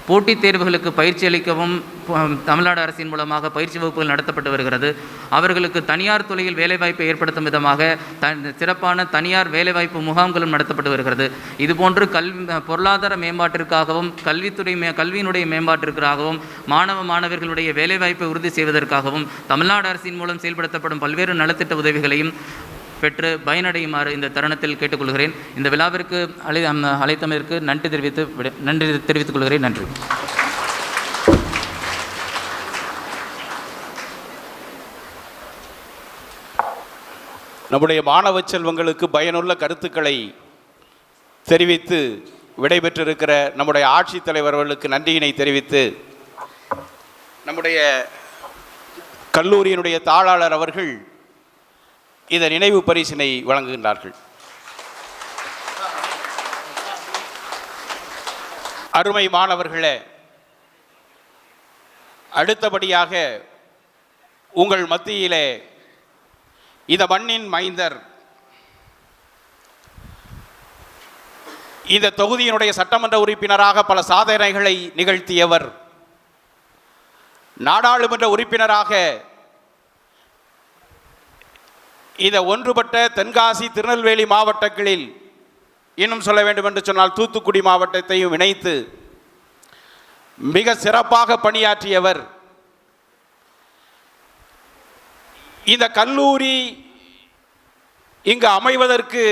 போட்டித் தேர்வுகளுக்கு பயிற்சி அளிக்கவும் தமிழ்நாடு அரசின் மூலமாக பயிற்சி வகுப்புகள் நடத்தப்பட்டு வருகிறது. அவர்களுக்கு தனியார் துறையில் வேலைவாய்ப்பை ஏற்படுத்தும் விதமாக சிறப்பான தனியார் வேலைவாய்ப்பு முகாம்களும் நடத்தப்பட்டு வருகிறது. இதுபோன்று பொருளாதார மேம்பாட்டிற்காகவும் கல்வியினுடைய மேம்பாட்டிற்காகவும் மாணவ மாணவர்களுடைய வேலைவாய்ப்பை உறுதி செய்வதற்காகவும் தமிழ்நாடு அரசின் மூலம் செயல்படுத்தப்படும் பல்வேறு நலத்திட்ட உதவிகளையும் பெற்று பயனடையுமாறு இந்த தருணத்தில் கேட்டுக்கொள்கிறேன். இந்த விழாவிற்கு அழைத்தமைக்கு நன்றி தெரிவித்துக் கொள்கிறேன். நன்றி. நம்முடைய மாணவ செல்வங்களுக்கு பயனுள்ள கருத்துக்களை தெரிவித்து விடைபெற்றிருக்கிற நம்முடைய ஆட்சித்தலைவர் அவர்களுக்கு நன்றியினை தெரிவித்து நம்முடைய கல்லூரியினுடைய தாளாளர் அவர்கள் இந்த நினைவு பரிசினை வழங்குகின்றார்கள். அருமை மாணவர்களே, அடுத்தபடியாக உங்கள் மத்தியிலே இந்த மண்ணின் மைந்தர், இந்த தொகுதியினுடைய சட்டமன்ற உறுப்பினராக பல சாதனைகளை நிகழ்த்தியவர், நாடாளுமன்ற உறுப்பினராக இந்த ஒன்றுபட்ட தென்காசி திருநெல்வேலி மாவட்டங்களில், இன்னும் சொல்ல வேண்டும் என்று சொன்னால் தூத்துக்குடி மாவட்டத்தையும் இணைத்து மிக சிறப்பாக பணியாற்றியவர். இந்த கல்லூரி இங்கு அமைவதற்கு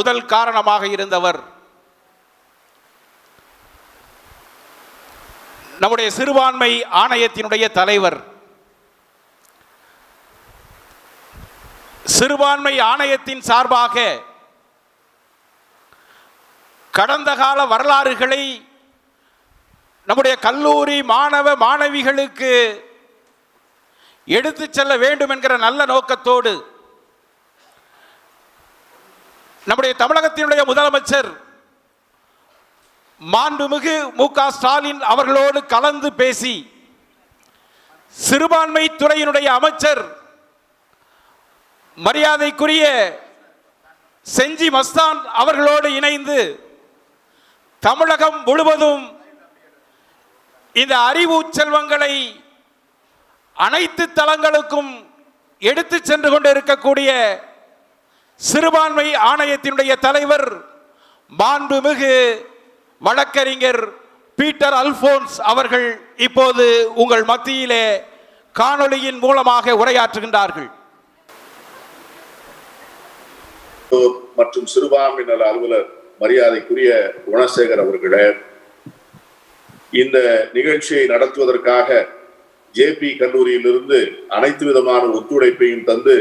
முதல் காரணமாக இருந்தவர் நம்முடைய சிறுபான்மை ஆணையத்தினுடைய தலைவர். சிறுபான்மை ஆணையத்தின் சார்பாக கடந்த கால வரலாறுகளை நம்முடைய கல்லூரி மாணவ மாணவிகளுக்கு எடுத்துச் செல்ல வேண்டும் என்கிற நல்ல நோக்கத்தோடு நம்முடைய தமிழகத்தினுடைய முதலமைச்சர் மாண்புமிகு மு.க. ஸ்டாலின் அவர்களோடு கலந்து பேசி சிறுபான்மை துறையினுடைய அமைச்சர் மரியாதைக்குரிய செஞ்சி மஸ்தான் அவர்களோடு இணைந்து தமிழகம் முழுவதும் இந்த அறிவு செல்வங்களை அனைத்து தளங்களுக்கும் எடுத்து சென்று கொண்டு இருக்கக்கூடிய சிறுபான்மை ஆணையத்தினுடைய தலைவர் மாண்புமிகு வழக்கறிஞர் பீட்டர் அல்போன்ஸ் அவர்கள் இப்போது உங்கள் மத்தியிலே காணொளியின் மூலமாக உரையாற்றுகின்றார்கள். மற்றும் சிறுபான்மை நல அலுவலர் மரியாதைக்குரிய குணசேகர் அவர்களே, இந்த நிகழ்ச்சியை நடத்துவதற்காக ஜேபி கல்லூரியிலிருந்து அனைத்து விதமான ஒத்துழைப்பையும் தந்து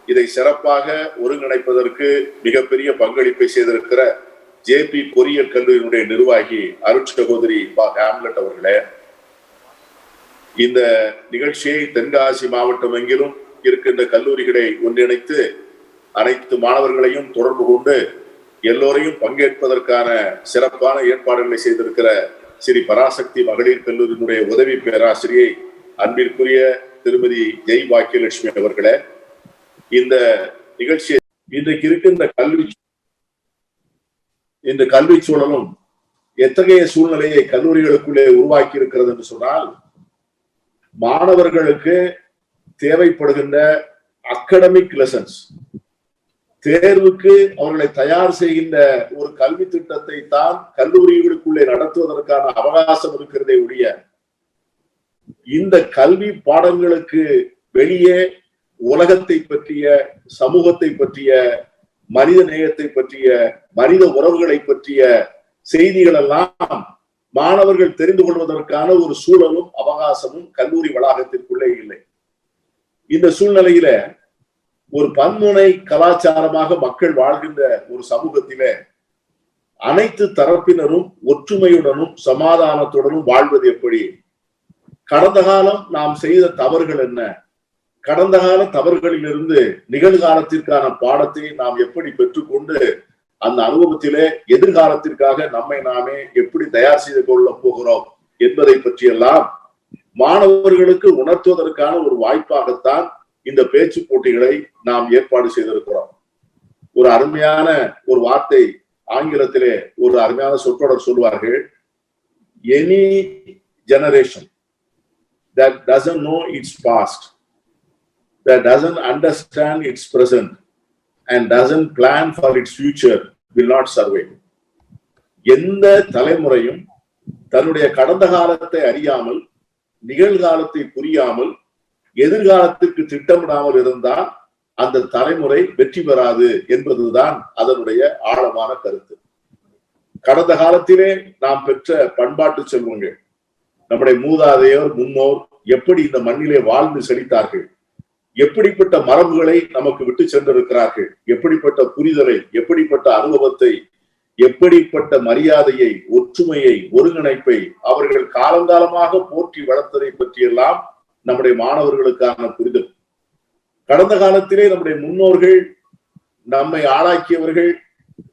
இதை சிறப்பாக ஒருங்கிணைப்பதற்கு மிகப்பெரிய பங்களிப்பை செய்திருக்கிற ஜேபி பொறியியல் கல்லூரியினுடைய நிர்வாகி அருட்சகோதரி ஹாம்லெட் அவர்களே, இந்த நிகழ்ச்சியை தென்காசி மாவட்டம் எங்கிலும் இருக்கின்ற கல்லூரிகளை ஒன்றிணைத்து அனைத்து மாணவர்களையும் தொடர்பு கொண்டு எல்லோரையும் பங்கேற்பதற்கான சிறப்பான ஏற்பாடுகளை செய்திருக்கிற ஸ்ரீ பராசக்தி மகளிர் கல்லூரியினுடைய உதவி பேராசிரியை அன்பிற்குரிய திருமதி ஜெய் பாக்கியலட்சுமி அவர்களே, இந்த நிகழ்ச்சியை இன்றைக்கு இருக்கின்ற கல்வி சூழலும் எத்தகைய சூழ்நிலையை கல்லூரிகளுக்குள்ளே உருவாக்கி இருக்கிறது என்று சொன்னால், மாணவர்களுக்கு தேவைப்படுகின்ற அகடமிக் லெசன்ஸ், தேர்வுக்கு அவர்களை தயார் செய்கின்ற ஒரு கல்வி திட்டத்தை தான் கல்லூரிகளுக்குள்ளே நடத்துவதற்கான அவகாசம் இருக்கிறதே ஒழிய, இந்த கல்வி பாடங்களுக்கு வெளியே உலகத்தை பற்றிய, சமூகத்தை பற்றிய, மனித நேயத்தை பற்றிய, மனித உறவுகளை பற்றிய செய்திகள் எல்லாம் மாணவர்கள் தெரிந்து கொள்வதற்கான ஒரு சூழலும் அவகாசமும் கல்லூரி வளாகத்திற்குள்ளே இல்லை. இந்த சூழ்நிலையில ஒரு பன்முனை கலாச்சாரமாக மக்கள் வாழ்கின்ற ஒரு சமூகத்திலே அனைத்து தரப்பினரும் ஒற்றுமையுடனும் சமாதானத்துடனும் வாழ்வது எப்படி? கடந்த காலம் நாம் செய்த தவறுகள் என்ன? கடந்த கால தவறுகளிலிருந்து நிகழ்காலத்திற்கான பாடத்தை நாம் எப்படி பெற்றுக்கொண்டு அந்த அனுபவத்திலே எதிர்காலத்திற்காக நம்மை நாமே எப்படி தயார் செய்து கொள்ள போகிறோம் என்பதை பற்றியெல்லாம் மாணவர்களுக்கு உணர்த்துவதற்கான ஒரு வாய்ப்பாகத்தான் இந்த பேச்சு போட்டிகளை நாம் ஏற்பாடு செய்திருக்கிறோம். ஒரு அருமையான ஒரு வார்த்தை ஆங்கிலத்திலே ஒரு அருமையான சொற்றொடர் சொல்வார்கள், any generation that doesn't know its past, that doesn't understand its present and doesn't plan for its future will not survive. எந்த தலைமுறையும் தன்னுடைய கடந்த காலத்தை அறியாமல், நிகழ்காலத்தை புரியாமல், எதிர்காலத்திற்கு திட்டமிடாமல் இருந்தால் அந்த தலைமுறை வெற்றி பெறாது என்பதுதான் அதனுடைய ஆழமான கருத்து. கடந்த காலத்திலே நாம் பெற்ற பண்பாட்டு செல்வங்கள், நம்முடைய மூதாதையோர், முன்னோர் எப்படி இந்த மண்ணிலே வாழ்ந்து செழித்தார்கள், எப்படிப்பட்ட மரபுகளை நமக்கு விட்டு சென்றிருக்கிறார்கள், எப்படிப்பட்ட புரிதலை, எப்படிப்பட்ட அனுபவத்தை, எப்படிப்பட்ட மரியாதையை, ஒற்றுமையை, ஒருங்கிணைப்பை அவர்கள் காலங்காலமாக போற்றி வளர்த்ததை பற்றியெல்லாம் நம்முடைய மாணவர்களுக்கான புரிதல். கடந்த காலத்திலே நம்முடைய முன்னோர்கள், நம்மை ஆளாக்கியவர்கள்,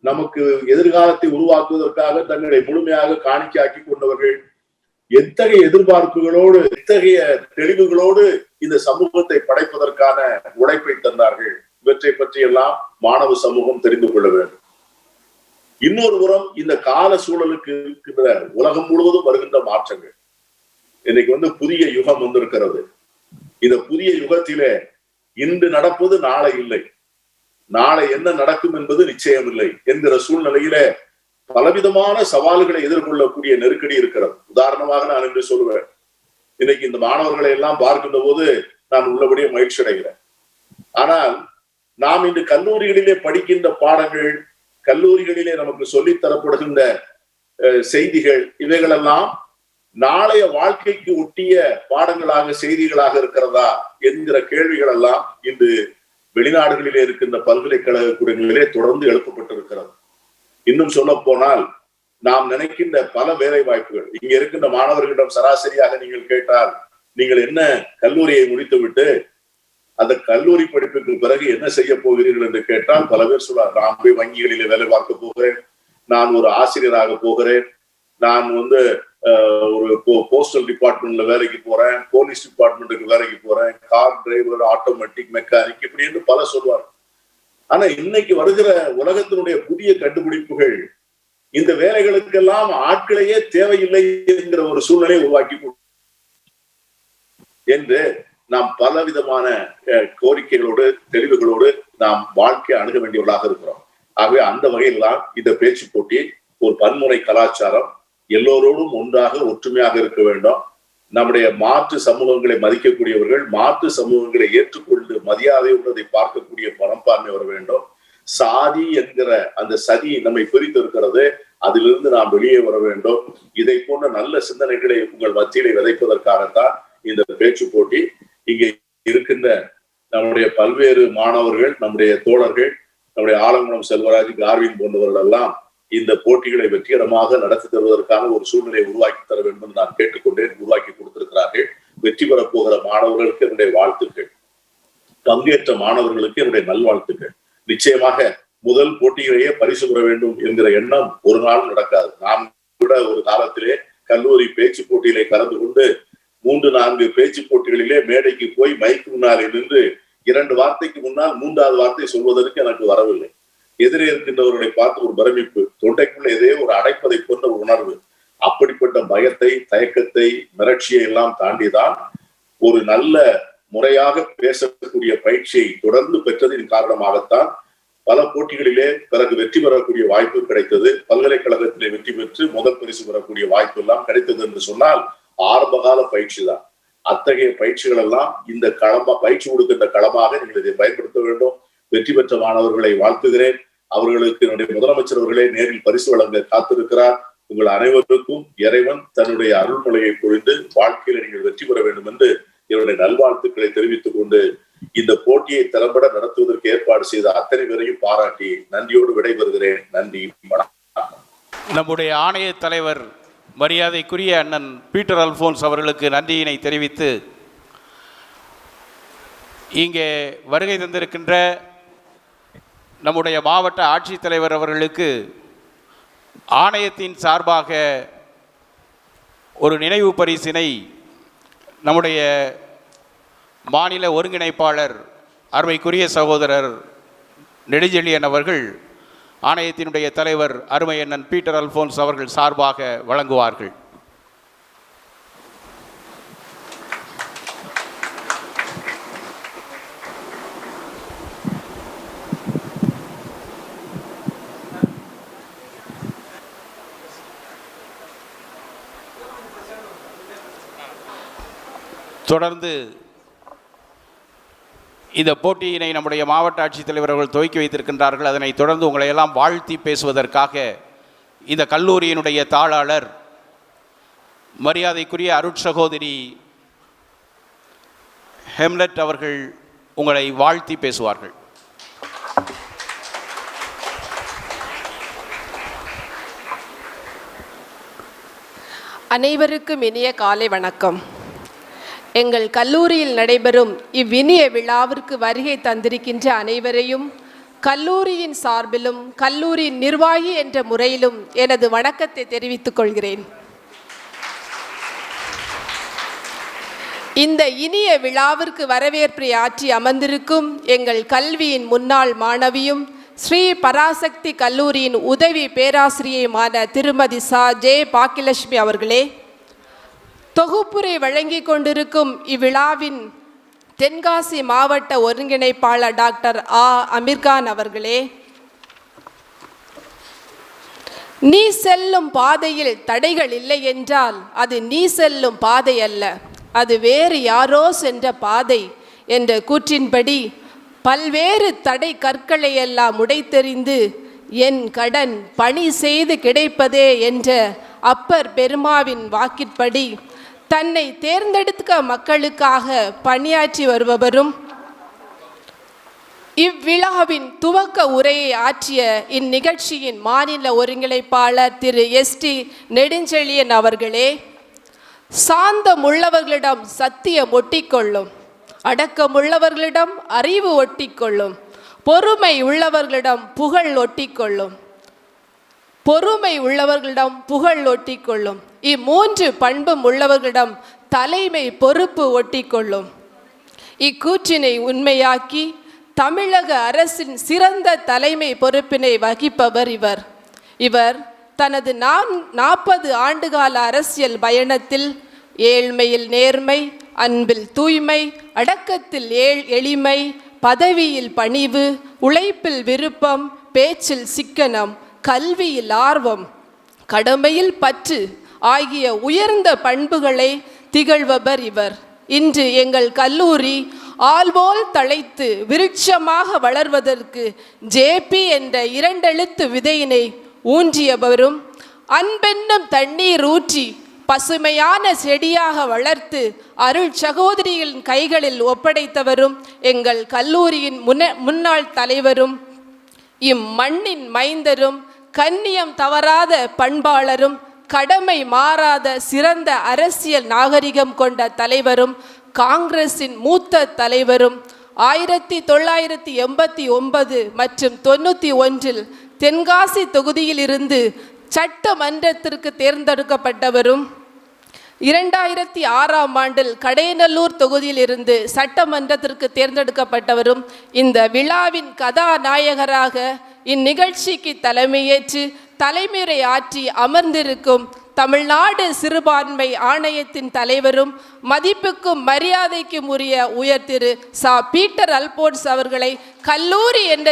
நமக்கு எதிர்காலத்தை உருவாக்குவதற்காக தங்களை முழுமையாக காணிக்கையாக்கி கொண்டவர்கள் எத்தகைய எதிர்பார்ப்புகளோடு, எத்தகைய தெளிவுகளோடு இந்த சமூகத்தை படைப்பதற்கான உழைப்பை தந்தார்கள். இவற்றை பற்றியெல்லாம் மாணவ சமூகம் தெரிந்து கொள்ள வேண்டும். இன்னொரு புறம் இந்த கால சூழலுக்கு இருக்கின்ற உலகம் முழுவதும் வருகின்ற மாற்றங்கள். இன்னைக்கு புதிய யுகம் வந்திருக்கிறது. இந்த புதிய யுகத்திலே இன்று நடப்பது நாளை இல்லை, நாளை என்ன நடக்கும் என்பது நிச்சயம் இல்லை என்கிற சூழ்நிலையிலே பலவிதமான சவால்களை எதிர்கொள்ளக்கூடிய நெருக்கடி இருக்கிறது. உதாரணமாக நான் என்று சொல்லுவேன், இன்னைக்கு இந்த மாணவர்களை எல்லாம் பார்க்கின்ற போது நான் உள்ளபடியே மகிழ்ச்சி அடைகிறேன். ஆனால் நாம் இன்று கல்லூரிகளிலே படிக்கின்ற பாடங்கள், கல்லூரிகளிலே நமக்கு சொல்லித் தரப்படுகின்ற செய்திகள், இவைகளெல்லாம் நாளைய வாழ்க்கைக்கு ஒட்டிய பாடங்களாக, செய்திகளாக இருக்கிறதா என்கிற கேள்விகள் எல்லாம் இன்று வெளிநாடுகளிலே இருக்கின்ற பல்கலைக்கழக கூடங்களிலே தொடர்ந்து எழுப்பப்பட்டிருக்கிறது. இன்னும் சொல்ல போனால், நாம் நினைக்கின்ற பல வேலை வாய்ப்புகள் இங்க இருக்கின்ற மாணவர்களிடம் சராசரியாக நீங்கள் கேட்டால், நீங்கள் என்ன கல்லூரியை முடித்துவிட்டு அந்த கல்லூரி படிப்புக்கு பிறகு என்ன செய்ய போகிறீர்கள் என்று கேட்டால் பல பேர் சொல்றார், நான் போய் வங்கிகளிலே வேலை பார்க்க போகிறேன், நான் ஒரு ஆசிரியராக போகிறேன், நான் ஒரு போஸ்டல் டிபார்ட்மெண்ட்ல வேலைக்கு போறேன், போலீஸ் டிபார்ட்மெண்ட்டுக்கு வேலைக்கு போறேன், கார் டிரைவர், ஆட்டோமேட்டிக் மெக்கானிக், இப்படி என்று பல சொல்வார். ஆனா இன்னைக்கு வருகிற உலகத்தினுடைய புதிய கண்டுபிடிப்புகள் இந்த வேலைகளுக்கெல்லாம் ஆட்களையே தேவையில்லை என்கிற ஒரு சூழ்நிலையை உருவாக்கி என்று நாம் பலவிதமான கோரிக்கைகளோடு, தெளிவுகளோடு நாம் வாழ்க்கையை அணுக வேண்டியவர்களாக இருக்கிறோம். ஆகவே அந்த வகையில் தான் இந்த பேச்சு போட்டி ஒரு பன்முறை கலாச்சாரம், எல்லோரோடும் ஒன்றாக ஒற்றுமையாக இருக்க வேண்டும். நம்முடைய மாற்று சமூகங்களை மதிக்கக்கூடியவர்கள், மாற்று சமூகங்களை ஏற்றுக்கொண்டு மரியாதை உள்ளதை பார்க்கக்கூடிய மனப்பான்மை வர வேண்டும். சாதி என்கிற அந்த சதி நம்மை பிரித்து இருக்கிறது, அதிலிருந்து நாம் வெளியே வர வேண்டும். இதை போன்ற நல்ல சிந்தனைகளை உங்கள் மத்தியிலே விதைப்பதற்காகத்தான் இந்த பேச்சு போட்டி. இங்கே இருக்கின்ற நம்முடைய பல்வேறு மாணவர்கள், நம்முடைய தோழர்கள், நம்முடைய ஆலங்குளம் செல்வராஜ், கார்வின் போன்றவர்கள் எல்லாம் இந்த போட்டிகளை வெற்றிகரமாக நடத்தி தருவதற்கான ஒரு சூழ்நிலையை உருவாக்கி தர வேண்டும் என்று நான் கேட்டுக்கொண்டேன். உருவாக்கி கொடுத்திருக்கிறார்கள். வெற்றி பெறப் போகிற மாணவர்களுக்கு என்னுடைய வாழ்த்துக்கள். பங்கேற்ற மாணவர்களுக்கு என்னுடைய நல்வாழ்த்துக்கள். நிச்சயமாக முதல் போட்டியிலேயே பரிசு பெற வேண்டும் என்கிற எண்ணம் ஒரு நாள் நடக்காது. நான் கூட ஒரு காலத்திலே கல்லூரி பேச்சு போட்டியிலே கலந்து கொண்டு 3-4 பேச்சு போட்டிகளிலே மேடைக்கு போய் மைக்கு முன்னாலே நின்று 2 வார்த்தைக்கு முன்னால் 3வது வார்த்தை சொல்வதற்கு எனக்கு வரவில்லை. எதிரே இருக்கின்றவர்களை பார்த்து ஒரு பிரமிப்பு, தொண்டைக்குள்ள எதையோ ஒரு அடைப்பதை போன்ற ஒரு உணர்வு. அப்படிப்பட்ட பயத்தை, தயக்கத்தை, மிரட்சியை எல்லாம் தாண்டிதான் ஒரு நல்ல முறையாக பேசக்கூடிய பயிற்சியை தொடர்ந்து பெற்றதின் காரணமாகத்தான் பல போட்டிகளிலே பிறகு வெற்றி பெறக்கூடிய வாய்ப்பு கிடைத்தது. பல்கலைக்கழகத்திலே வெற்றி பெற்று முதல் பரிசு பெறக்கூடிய வாய்ப்பு எல்லாம் கிடைத்தது என்று சொன்னால் ஆரம்பகால பயிற்சி தான். அத்தகைய பயிற்சிகள் எல்லாம் இந்த பயிற்சி கொடுக்கின்ற களமாக நீங்கள் இதை பயன்படுத்த வேண்டும். வெற்றி பெற்ற மாணவர்களை வாழ்த்துகிறேன். அவர்களுக்கு என்னுடைய முதலமைச்சர் அவர்களே நேரில் பரிசு வழங்க காத்திருக்கிறார். உங்கள் அனைவருக்கும் இறைவன் தன்னுடைய அருள்மொழியை பொழிந்து வாழ்க்கையில நீங்கள் வெற்றி பெற வேண்டும் என்று என்னுடைய நல்வாழ்த்துக்களை தெரிவித்துக் கொண்டு இந்த போட்டியை திறம்பட நடத்துவதற்கு ஏற்பாடு செய்த அத்தனை பேரையும் பாராட்டி நன்றியோடு விடைபெறுகிறேன். நன்றி, வணக்கம். நம்முடைய ஆணைய தலைவர் மரியாதைக்குரிய அண்ணன் பீட்டர் அல்போன்ஸ் அவர்களுக்கு நன்றியினை தெரிவித்து இங்கே வருகை தந்திருக்கின்ற நம்முடைய மாவட்ட ஆட்சித்தலைவர் அவர்களுக்கு ஆணையத்தின் சார்பாக ஒரு நினைவு பரிசினை நம்முடைய மாநில ஒருங்கிணைப்பாளர் அருமைக்குரிய சகோதரர் நெடுஞ்செழியன் அவர்கள் ஆணையத்தினுடைய தலைவர் அருமை அண்ணன் பீட்டர் அல்போன்ஸ் அவர்கள் சார்பாக வழங்குவார்கள். தொடர்ந்து இந்த போட்டியினை நம்முடைய மாவட்ட ஆட்சித்தலைவர் அவர்கள் துவக்கி வைத்திருக்கின்றார்கள். அதனை தொடர்ந்து உங்களை எல்லாம் வாழ்த்தி பேசுவதற்காக இந்த கல்லூரியினுடைய தாளாளர் மரியாதைக்குரிய அருட்சகோதரி ஹெம்லெட் அவர்கள் உங்களை வாழ்த்தி பேசுவார்கள். அனைவருக்கும் இனிய காலை வணக்கம். எங்கள் கல்லூரியில் நடைபெறும் இவ்வினிய விழாவிற்கு வருகை தந்திருக்கின்ற அனைவரையும் கல்லூரியின் சார்பிலும் கல்லூரியின் நிர்வாகி என்ற முறையிலும் எனது வணக்கத்தை தெரிவித்துக் கொள்கிறேன். இந்த இனிய விழாவிற்கு வரவேற்பை ஆற்றி அமர்ந்திருக்கும் எங்கள் கல்வியின் முன்னாள் மாணவியும் ஸ்ரீ பராசக்தி கல்லூரியின் உதவி பேராசிரியையுமான திருமதி ஜே பாக்கியலட்சுமி அவர்களே, தொகுப்புரை வழங்கி கொண்டிருக்கும் இவ்விழாவின் தென்காசி மாவட்ட ஒருங்கிணைப்பாளர் டாக்டர் அமீர்கான் அவர்களே, நீ செல்லும் பாதையில் தடைகள் இல்லை என்றால் அது நீ செல்லும் பாதை அல்ல, அது வேறு யாரோ சென்ற பாதை என்ற கூற்றின்படி பல்வேறு தடை கற்களை எல்லாம் உடைத்தெறிந்து என் கடன் பணி செய்து கிடைப்பதே என்ற அப்பர் பெருமாவின் வாக்கிற்படி தன்னை தேர்ந்தெடுக்க மக்களுக்காக பணியாற்றி வருபவரும் இவ்விழாவின் துவக்க உரையை ஆற்றிய இந்நிகழ்ச்சியின் மாநில ஒருங்கிணைப்பாளர் திரு எஸ்டி நெடுஞ்செழியன் அவர்களே, சாந்தமுள்ளவர்களிடம் சத்தியம் ஒட்டிக்கொள்ளும், அடக்கமுள்ளவர்களிடம் அறிவு ஒட்டிக்கொள்ளும், பொறுமை உள்ளவர்களிடம் புகழ் ஒட்டிக்கொள்ளும், பொறுமை உள்ளவர்களிடம் புகழ் ஒட்டிக்கொள்ளும், இம்மூன்று பண்பும் உள்ளவர்களிடம் தலைமை பொறுப்பு ஒட்டிக்கொள்ளும். இக்கூற்றினை உண்மையாக்கி தமிழக அரசின் சிறந்த தலைமை பொறுப்பினை வகிப்பவர் இவர் தனது 40 ஆண்டுகால அரசியல் பயணத்தில் ஏழ்மையில் நேர்மை, அன்பில் தூய்மை, அடக்கத்தில் எளிமை, பதவியில் பணிவு, உழைப்பில் விருப்பம், பேச்சில் சிக்கனம், கல்வியில் ஆர்வம், கடமையில் பற்று ஆகிய உயர்ந்த பண்புகளை திகழ்பவர் இவர். இன்று எங்கள் கல்லூரி ஆல்போல் தழைத்து விருட்சமாக வளர்வதற்கு ஜேபி என்ற 2 எழுத்து விதையினை ஊன்றியவரும், அன்பென்னும் தண்ணீர் ஊற்றி பசுமையான செடியாக வளர்த்து அருள் சகோதரிகளின் கைகளில் ஒப்படைத்தவரும் எங்கள் கல்லூரியின் முன்னாள் தலைவரும், இம்மண்ணின் மைந்தரும், கண்ணியம் தவறாத பண்பாளரும், கடமை மாறாத சிறந்த அரசியல் நாகரிகம் கொண்ட தலைவரும் காங்கிரசின் மூத்த தலைவரும் 1989 மற்றும் 91 தென்காசி தொகுதியில் இருந்து சட்டமன்றத்திற்கு தேர்ந்தெடுக்கப்பட்டவரும் 2006ஆம் ஆண்டில் கடையநல்லூர் தொகுதியில் இருந்து சட்டமன்றத்திற்கு தேர்ந்தெடுக்கப்பட்டவரும் இந்த விழாவின் கதாநாயகராக இந்நிகழ்ச்சிக்கு தலைமையேற்று தலைமுறை ஆற்றி அமர்ந்திருக்கும் தமிழ்நாடு சிறுபான்மை ஆணையத்தின் தலைவரும் மதிப்புக்கும் மரியாதைக்கும் உரிய உயர் திரு பீட்டர் அல்போன்ஸ் அவர்களை கல்லூரி என்ற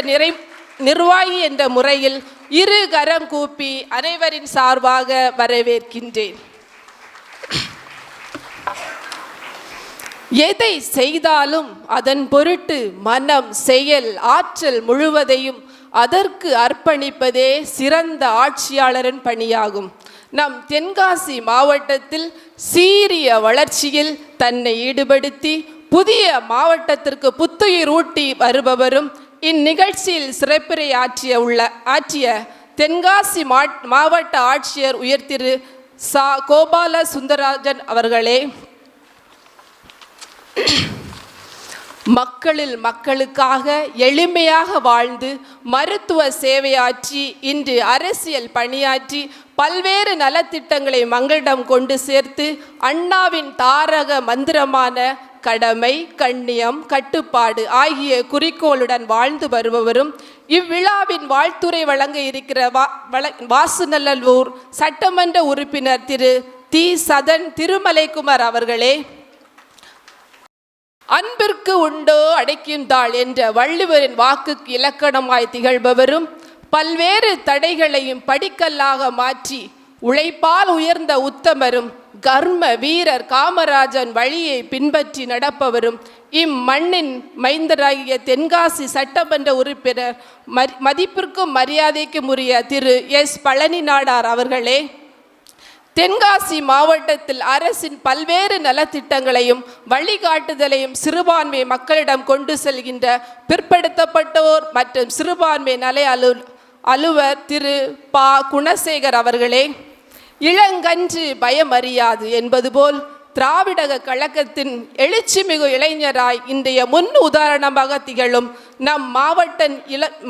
நிர்வாகி என்ற முறையில் இரு கரம் கூப்பி அனைவரின் சார்பாக வரவேற்கின்றேன். எதை செய்தாலும் அதன் பொருட்டு மனம், செயல், ஆற்றல் முழுவதையும் அதற்கு அர்ப்பணிப்பதே சிறந்த ஆட்சியாளரின் பணியாகும். நம் தென்காசி மாவட்டத்தில் சீரிய வளர்ச்சியில் தன்னை ஈடுபடுத்தி புதிய மாவட்டத்திற்கு புத்துயிர் ஊட்டி வருபவரும் இந்நிகழ்ச்சியில் சிறப்புரை ஆற்றிய தென்காசி மாவட்ட ஆட்சியர் உயர் திரு கோபால சுந்தரராஜன் அவர்களே, மக்களில் மக்களுக்காக எளிமையாக வாழ்ந்து மருத்துவ சேவையாற்றி இன்று அரசியல் பணியாற்றி பல்வேறு நலத்திட்டங்களை மக்களிடம் கொண்டு சேர்த்து அண்ணாவின் தாரக மந்திரமான கடமை, கண்ணியம், கட்டுப்பாடு ஆகிய குறிக்கோளுடன் வாழ்ந்து வருபவரும் இவ்விழாவின் வாழ்த்துரை வழங்க இருக்கிற வாசுநல்லூர் சட்டமன்ற உறுப்பினர் திரு சதன் திருமலைக்குமார் அவர்களே, அன்பிற்கு உண்டோ அடைக்கும் தாள் என்ற வள்ளுவரின் வாக்குக்கு இலக்கணமாய் திகழ்பவரும் பல்வேறு தடைகளையும் படிக்கல்லாக மாற்றி உழைப்பால் உயர்ந்த உத்தமரும் கர்ம வீரர் காமராஜன் வழியை பின்பற்றி நடப்பவரும் இம்மண்ணின் மைந்தராகிய தென்காசி சட்டமன்ற உறுப்பினர் மதிப்பிற்கும் மரியாதைக்கும் உரிய திரு பழனி நாடார் அவர்களே, தென்காசி மாவட்டத்தில் அரசின் பல்வேறு நலத்திட்டங்களையும் வழிகாட்டுதலையும் சிறுபான்மை மக்களிடம் கொண்டு செல்கின்ற பிற்படுத்தப்பட்டோர் மற்றும் சிறுபான்மை நல அலுவலர் திரு குணசேகர் அவர்களே, இளங்கன்று பயமறியாது என்பது போல் திராவிட கழகத்தின் எழுச்சிமிகு இளைஞராய் இன்றைய முன் உதாரணமாக திகழும் நம்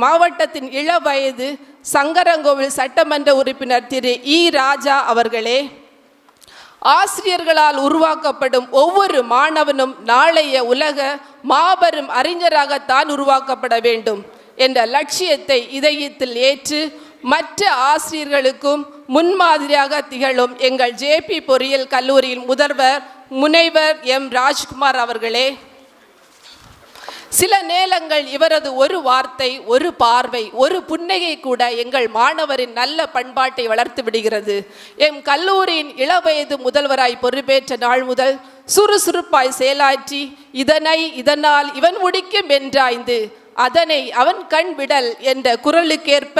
மாவட்டத்தின் இளவயது சங்கரங்கோவில் சட்டமன்ற உறுப்பினர் திரு ராஜா அவர்களே, ஆசிரியர்களால் உருவாக்கப்படும் ஒவ்வொரு மாணவனும் நாளைய உலக மாபெரும் அறிஞராகத்தான் உருவாக்கப்பட வேண்டும் என்ற லட்சியத்தை இதயத்தில் ஏற்று மற்ற ஆசிரியர்களுக்கும் முன்மாதிரியாக திகழும் எங்கள் ஜேபி பொறியியல் கல்லூரியின் முதல்வர் முனைவர் ராஜ்குமார் அவர்களே, சில நேரங்கள் இவரது ஒரு வார்த்தை, ஒரு பார்வை, ஒரு புன்னகை கூட எங்கள் மாணவரின் நல்ல பண்பாட்டை வளர்த்து விடுகிறது. எம் கல்லூரியின் இளவயது முதல்வராய் பொறுப்பேற்ற நாள் முதல் சுறுசுறுப்பாய் செயலாற்றி இதனால் இவன் முடிக்கும் என்றாய்ந்து அதனை அவன் கண் விடல் என்ற குரலுக்கேற்ப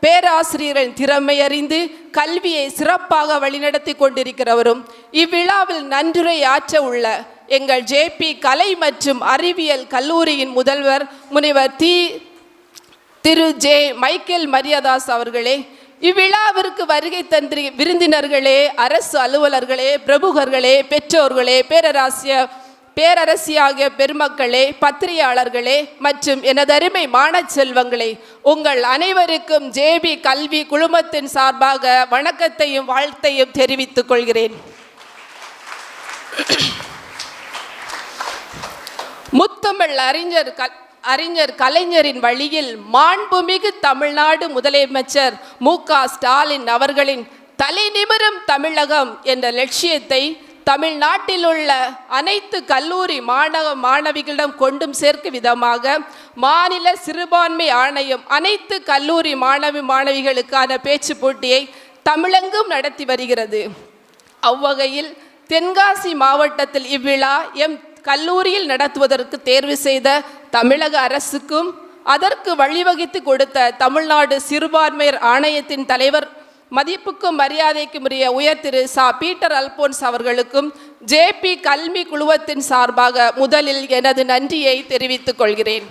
பேராசிரியரின் திறமை அறிந்து கல்வியை சிறப்பாக வழிநடத்தி கொண்டிருக்கிறவரும் இவ்விழாவில் நன்றுரை ஆற்ற உள்ள எங்கள் ஜேபி கலை மற்றும் அறிவியல் கல்லூரியின் முதல்வர் முனைவர் திரு மைக்கேல் மரியாதாஸ் அவர்களே, இவ்விழாவிற்கு வருகை தந்திரி விருந்தினர்களே, அரசு அலுவலர்களே, பிரமுகர்களே, பெற்றோர்களே, பேரரசியாகிய பெருமக்களே, பத்திரிகையாளர்களே மற்றும் எனதருமை மாணவ செல்வங்களே, உங்கள் அனைவருக்கும் ஜேபி கல்வி குழுமத்தின் சார்பாக வணக்கத்தையும் வாழ்த்தையும் தெரிவித்துக் கொள்கிறேன். முத்தமிழ் அறிஞர் கலைஞரின் வழியில் மாண்புமிகு தமிழ்நாடு முதலமைச்சர் ஸ்டாலின் அவர்களின் தலைநிமிரும் தமிழகம் என்ற லட்சியத்தை தமிழ்நாட்டில் உள்ள அனைத்து கல்லூரி மாணவிகளிடம் கொண்டும் சேர்க்கும் விதமாக மாநில சிறுபான்மை ஆணையம் அனைத்து கல்லூரி மாணவிகளுக்கான பேச்சு போட்டியை தமிழெங்கும் நடத்தி வருகிறது. அவ்வகையில் தென்காசி மாவட்டத்தில் இவ்விழா எம் கல்லூரியில் நடத்துவதற்கு தேர்வு செய்த தமிழக அரசுக்கும் அதற்கு வழிவகுத்து கொடுத்த தமிழ்நாடு சிறுபான்மையர் ஆணையத்தின் தலைவர் மதிப்புக்கும் மரியாதைக்கும் உரிய உயர் திரு பீட்டர் அல்போன்ஸ் அவர்களுக்கும் ஜேபி கல்வி குழுமத்தின் சார்பாக முதலில் எனது நன்றியை தெரிவித்துக் கொள்கிறேன்.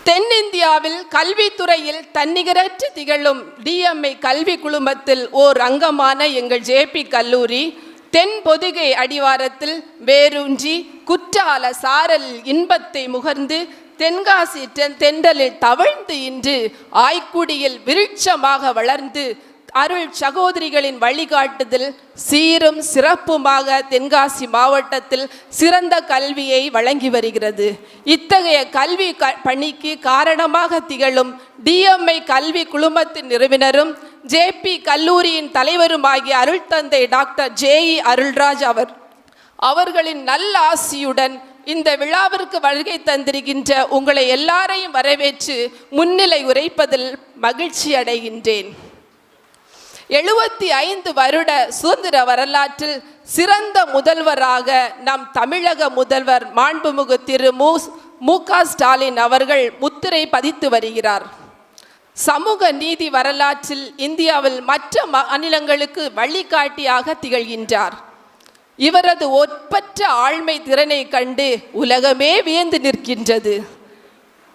தென்னிந்தியாவில் கல்வித்துறையில் தன்னிகரற்று திகழும் டிஎம்ஐ கல்வி குழுமத்தில் ஓர் அங்கமான எங்கள் ஜேபி கல்லூரி தென் பொதிகை அடிவாரத்தில் வேரூன்றி குற்றால சாரல் இன்பத்தை முகர்ந்து தென்காசி தென்றலில் தவழ்ந்து இன்று ஆய்க்குடியில் விருட்சமாக வளர்ந்து அருள் சகோதரிகளின் வழிகாட்டுதல் சீரும் சிறப்புமாக தென்காசி மாவட்டத்தில் சிறந்த கல்வியை வழங்கி வருகிறது. இத்தகைய கல்வி பணிக்கு காரணமாக திகழும் டிஎம்ஐ கல்வி குழுமத்தின் நிறுவனரும் ஜேபி கல்லூரியின் தலைவருமாகிய அருள் தந்தை டாக்டர் ஜேஇ அருள்ராஜ் அவர்களின் நல்ல ஆசியுடன் இந்த விழாவிற்கு வருகை தந்திருக்கின்ற உங்களை எல்லாரையும் வரவேற்று முன்னிலை உரைப்பதில் மகிழ்ச்சி அடைகின்றேன். 75 வருட சுதந்திர வரலாற்றில் சிறந்த முதல்வராக நம் தமிழக முதல்வர் மாண்புமிகு திரு மு.க. ஸ்டாலின் அவர்கள் முத்திரை பதித்து வருகிறார். சமூக நீதி வரலாற்றில் இந்தியாவில் மற்ற மாநிலங்களுக்கு வழிகாட்டியாக திகழ்கின்றார். இவரது ஒப்பற்ற ஆழ்மை திறனை கண்டு உலகமே வியந்து நிற்கின்றது.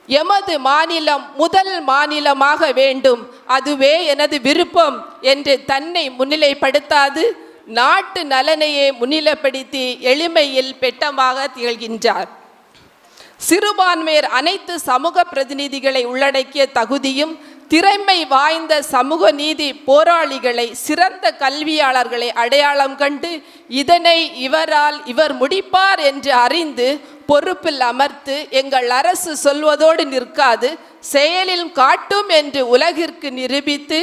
எமது மாநிலம் முதல் மாநிலமாக வேண்டும், அதுவே எனது விருப்பம் என்று தன்னை முன்னிலைப்படுத்தாது நாட்டு நலனையே முன்னிலைப்படுத்தி எளிமையில் பெட்டமாக திகழ்கின்றார். சிறுபான்மையர் அனைத்து சமூக பிரதிநிதிகளை உள்ளடக்கிய தகுதியும் திறமை வாய்ந்த சமூக நீதி போராளிகளை சிறந்த கல்வியாளர்களை அடையாளம் கண்டு இதனை இவர் முடிப்பார் என்று அறிந்து பொறுப்பில் அமர்த்து எங்கள் அரசு சொல்வதோடு நிற்காது செயலில் காட்டும் என்று உலகிற்கு நிரூபித்து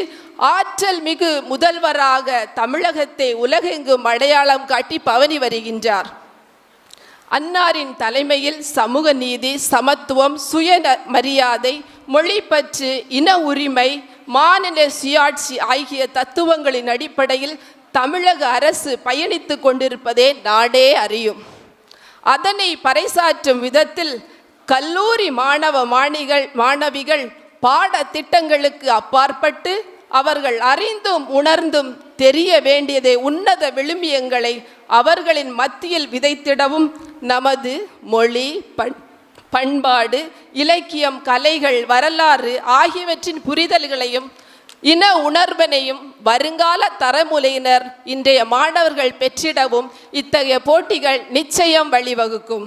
ஆற்றல் மிகு முதல்வராக தமிழகத்தை உலகெங்கும் அடையாளம் காட்டி பவனி வருகின்றார். அன்னாரின் தலைமையில் சமூக நீதி, சமத்துவம், சுய மரியாதை, மொழிப்பற்று, இன உரிமை, மாநில சுயாட்சி ஆகிய தத்துவங்களின் அடிப்படையில் தமிழக அரசு பயணித்து கொண்டிருப்பதே நாடே அறியும். அதனை பறைசாற்றும் விதத்தில் கல்லூரி மாணவிகள் பாடத்திட்டங்களுக்கு அப்பாற்பட்டு அவர்கள் அறிந்தும் உணர்ந்தும் தெரிய வேண்டியதை உன்னத விழுமியங்களை அவர்களின் மத்தியில் விதைத்திடவும் நமது மொழி, பண்பாடு, இலக்கியம், கலைகள், வரலாறு ஆகியவற்றின் புரிதல்களையும் இன உணர்வினையும் வருங்கால தலைமுறையினர் இன்றைய மாணவர்கள் பெற்றிடவும் இத்தகைய போட்டிகள் நிச்சயம் வழிவகுக்கும்.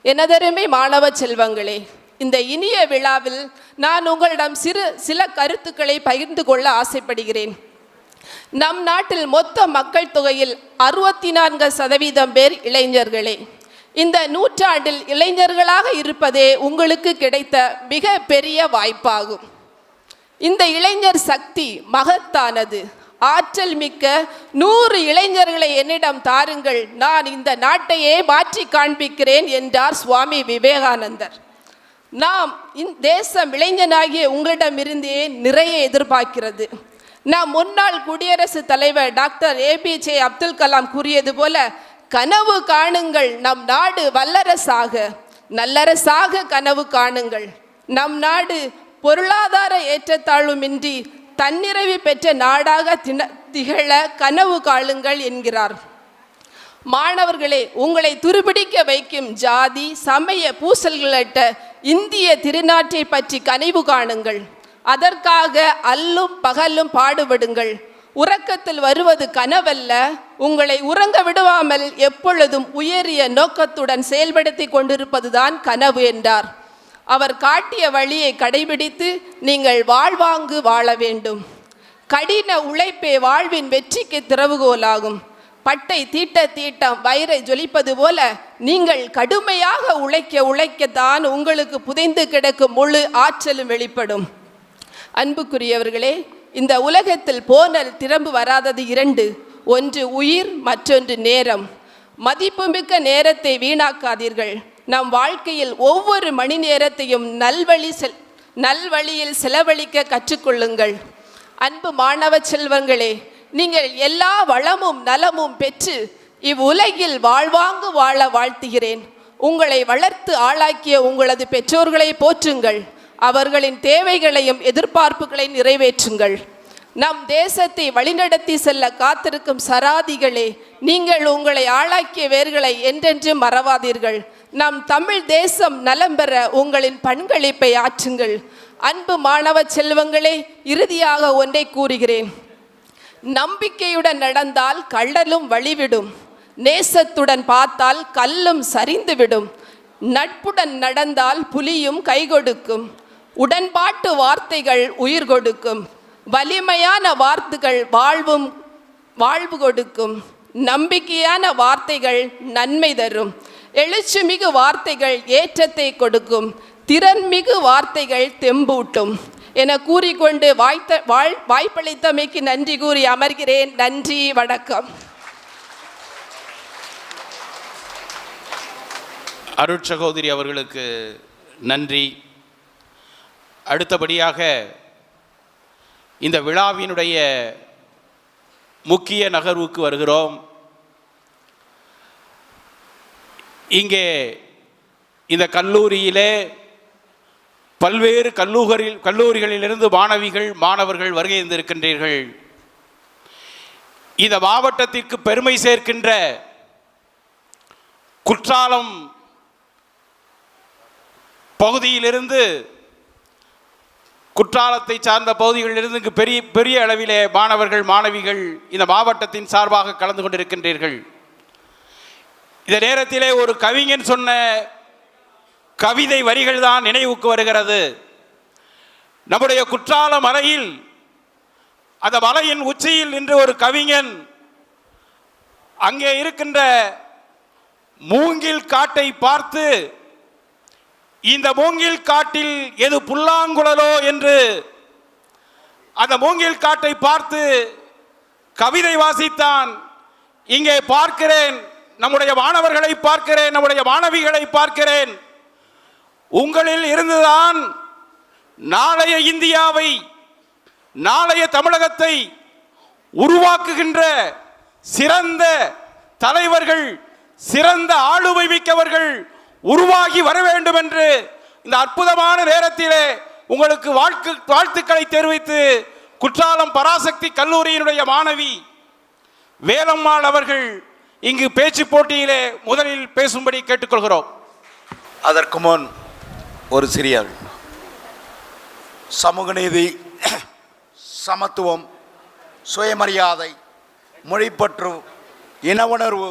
எனதருமை மாணவ செல்வங்களே, இந்த இனிய விழாவில் நான் உங்களிடம் சில கருத்துக்களை பகிர்ந்து கொள்ள ஆசைப்படுகிறேன். நம் நாட்டில் மொத்த மக்கள் தொகையில் 64% பேர் இளைஞர்களே. இந்த நூற்றாண்டில் இளைஞர்களாக இருப்பதே உங்களுக்கு கிடைத்த மிக பெரிய வாய்ப்பாகும். இந்த இளைஞர் சக்தி மகத்தானது. ஆற்றல் மிக்க 100 இளைஞர்களை என்னிடம் தாருங்கள், நான் இந்த நாட்டையே மாற்றி காண்பிக்கிறேன் என்றார் சுவாமி விவேகானந்தர். நாம் தேசம் இளைஞனாகிய உங்களிடமிருந்தே நிறைய எதிர்பார்க்கிறது. நாம் முன்னாள் குடியரசுத் தலைவர் டாக்டர் APJ அப்துல் கலாம் கூறியது போல கனவு காணுங்கள், நம் நாடு வல்லரசாக நல்லரசாக கனவு காணுங்கள். நம் நாடு பொருளாதார ஏற்றத்தாழ்வுமின்றி தன்னிறைவு பெற்ற நாடாக திகழ கனவு காணுங்கள் என்கிறார். மாணவர்களே, உங்களை துருபிடிக்க வைக்கும் ஜாதி சமய பூசல்களற்ற இந்திய திருநாட்டை பற்றி கனவு காணுங்கள். அதற்காக அல்லும் பகலும் பாடுபடுங்கள். உறக்கத்தில் வருவது கனவல்ல, உங்களை உறங்க விடுவாமல் எப்பொழுதும் உயரிய நோக்கத்துடன் செயல்படுத்தி கொண்டிருப்பதுதான் கனவு என்றார். அவர் காட்டிய வழியை கடைபிடித்து நீங்கள் வாழ்வாங்கு வாழ வேண்டும். கடின உழைப்பே வாழ்வின் வெற்றிக்கு திறவுகோலாகும். பட்டை தீட்ட வயிறை ஜொலிப்பது போல நீங்கள் கடுமையாக உழைக்கத்தான் உங்களுக்கு புதைந்து கிடக்கும் முழு ஆற்றலும் வெளிப்படும். அன்புக்குரியவர்களே, இந்த உலகத்தில் போனல் திரும்ப வராதது 2. ஒன்று உயிர், மற்றொன்று நேரம். மதிப்புமிக்க நேரத்தை வீணாக்காதீர்கள். நம் வாழ்க்கையில் ஒவ்வொரு மணி நேரத்தையும் நல்வழியில் செலவழிக்க கற்றுக்கொள்ளுங்கள். அன்பு மாணவ செல்வங்களே, நீங்கள் எல்லா வளமும் நலமும் பெற்று இவ்வுலகில் வாழ்வாங்கு வாழ வாழ்த்துகிறேன். உங்களை வளர்த்து ஆளாக்கிய உங்களது பெற்றோர்களை போற்றுங்கள். அவர்களின் தேவைகளையும் எதிர்பார்ப்புகளை நிறைவேற்றுங்கள். நம் தேசத்தை வழிநடத்தி செல்ல காத்திருக்கும் சராதிகளே, நீங்கள் உங்களை ஆளாக்கிய வேர்களை என்றென்றும் மறவாதீர்கள். நம் தமிழ் தேசம் நலம் பெற உங்களின் பங்களிப்பை ஆற்றுங்கள். அன்பு மாணவ செல்வங்களே, இறுதியாக ஒன்றை கூறுகிறேன். நம்பிக்கையுடன் நடந்தால் கள்ளலும் வழிவிடும், நேசத்துடன் பார்த்தால் கல்லும் சரிந்துவிடும், நட்புடன் நடந்தால் புலியும் கை கொடுக்கும், உடன்பாட்டு வார்த்தைகள் உயிர் கொடுக்கும், வலிமையான வார்த்தைகள் வாழ்வு கொடுக்கும், நம்பிக்கையான வார்த்தைகள் நன்மை தரும், எழுச்சிமிகு வார்த்தைகள் ஏற்றத்தை கொடுக்கும், திறன்மிகு வார்த்தைகள் தெம்பூட்டும் என கூறிக்கொண்டு வாய்ப்பளித்தமைக்கு நன்றி கூறி அமர்கிறேன். நன்றி, வணக்கம். அருட்சகோதரி அவர்களுக்கு நன்றி. அடுத்தபடியாக இந்த விழாவினுடைய முக்கிய நகர்வுக்கு வருகிறோம். இங்கே இந்த கல்லூரியிலே பல்வேறு கல்லூரிகளிலிருந்து மாணவர்கள் வருகை இருந்திருக்கின்றீர்கள். இந்த மாவட்டத்திற்கு பெருமை சேர்க்கின்ற குற்றாலம் பகுதியிலிருந்து, குற்றாலத்தை சார்ந்த பகுதிகளிலிருந்து பெரிய அளவிலே மாணவிகள் இந்த மாவட்டத்தின் சார்பாக கலந்து கொண்டிருக்கின்றீர்கள். இந்த நேரத்திலே ஒரு கவிஞன் சொன்ன கவிதை வரிகள் தான் நினைவுக்கு வருகிறது. நம்முடைய குற்றால மலையில், அந்த மலையின் உச்சியில் நின்று ஒரு கவிஞன் அங்கே இருக்கின்ற மூங்கில் காட்டை பார்த்து, இந்த மூங்கில் காட்டில் எது புல்லாங்குழலோ என்று அந்த மூங்கில் காட்டை பார்த்து கவிதை வாசித்தான். இங்கே பார்க்கிறேன், நம்முடைய மாணவர்களை பார்க்கிறேன், நம்முடைய மாணவிகளை பார்க்கிறேன். உங்களில் இருந்துதான் நாளைய இந்தியாவை, நாளைய தமிழகத்தை உருவாக்குகின்ற சிறந்த தலைவர்கள், சிறந்த ஆளுமை மிக்கவர்கள் உருவாகி வர வேண்டும் என்று இந்த அற்புதமான நேரத்திலே உங்களுக்கு வாழ்த்துக்களை தெரிவித்து, குற்றாலம் பராசக்தி கல்லூரியினுடைய மாணவி வேலம்மாள் அவர்கள் இங்கு பேச்சு போட்டியிலே முதலில் பேசும்படி கேட்டுக்கொள்கிறோம். அதற்கு முன் ஒரு சிறிய சமூக நீதி, சமத்துவம், சுயமரியாதை, மொழிப்பற்று, இன உணர்வு,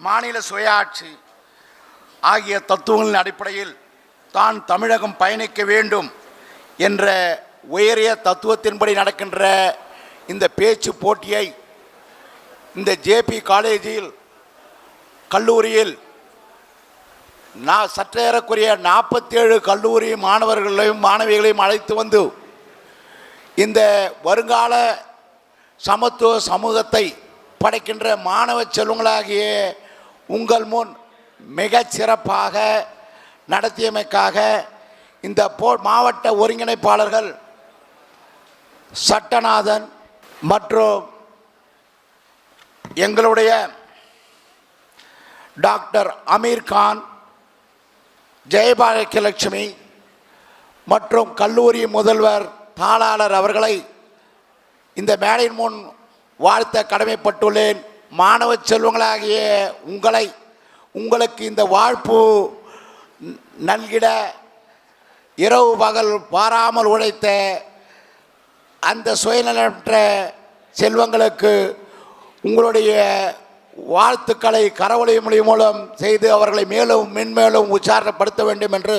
மாநில சுயாட்சி ஆகிய தத்துவங்களின் அடிப்படையில் தான் தமிழகம் பயணிக்க வேண்டும் என்ற உயரிய தத்துவத்தின்படி நடக்கின்ற இந்த பேச்சு போட்டியை இந்த ஜேபி காலேஜில் கல்லூரியில் சற்றேறக்குரிய 47 கல்லூரி மாணவர்களையும் மாணவிகளையும் அழைத்து வந்து இந்த வருங்கால சமத்துவ சமூகத்தை படைக்கின்ற மாணவ செல்வங்களாகிய உங்கள் முன் மிக சிறப்பாக நடத்தியமைக்காக இந்த மாவட்ட ஒருங்கிணைப்பாளர்கள் சட்டநாதன் மற்றும் எங்களுடைய டாக்டர் அமீர்கான், ஜெயபாலட்சுமி மற்றும் கல்லூரி முதல்வர் தாளாளர் அவர்களை இந்த மேடையின் முன் வாழ்த்த கடமைப்பட்டுள்ளேன். மாணவ செல்வங்களாகிய உங்களுக்கு இந்த வாழ்ப்பு நல்கிட இரவு பகல் பாராமல் உழைத்த அந்த சுயநலமற்ற செல்வங்களுக்கு உங்களுடைய வாழ்த்துக்களை கரவொலி மொழி மூலம் செய்து அவர்களை மேலும் மென்மேலும் உச்சாரப்படுத்த வேண்டும் என்று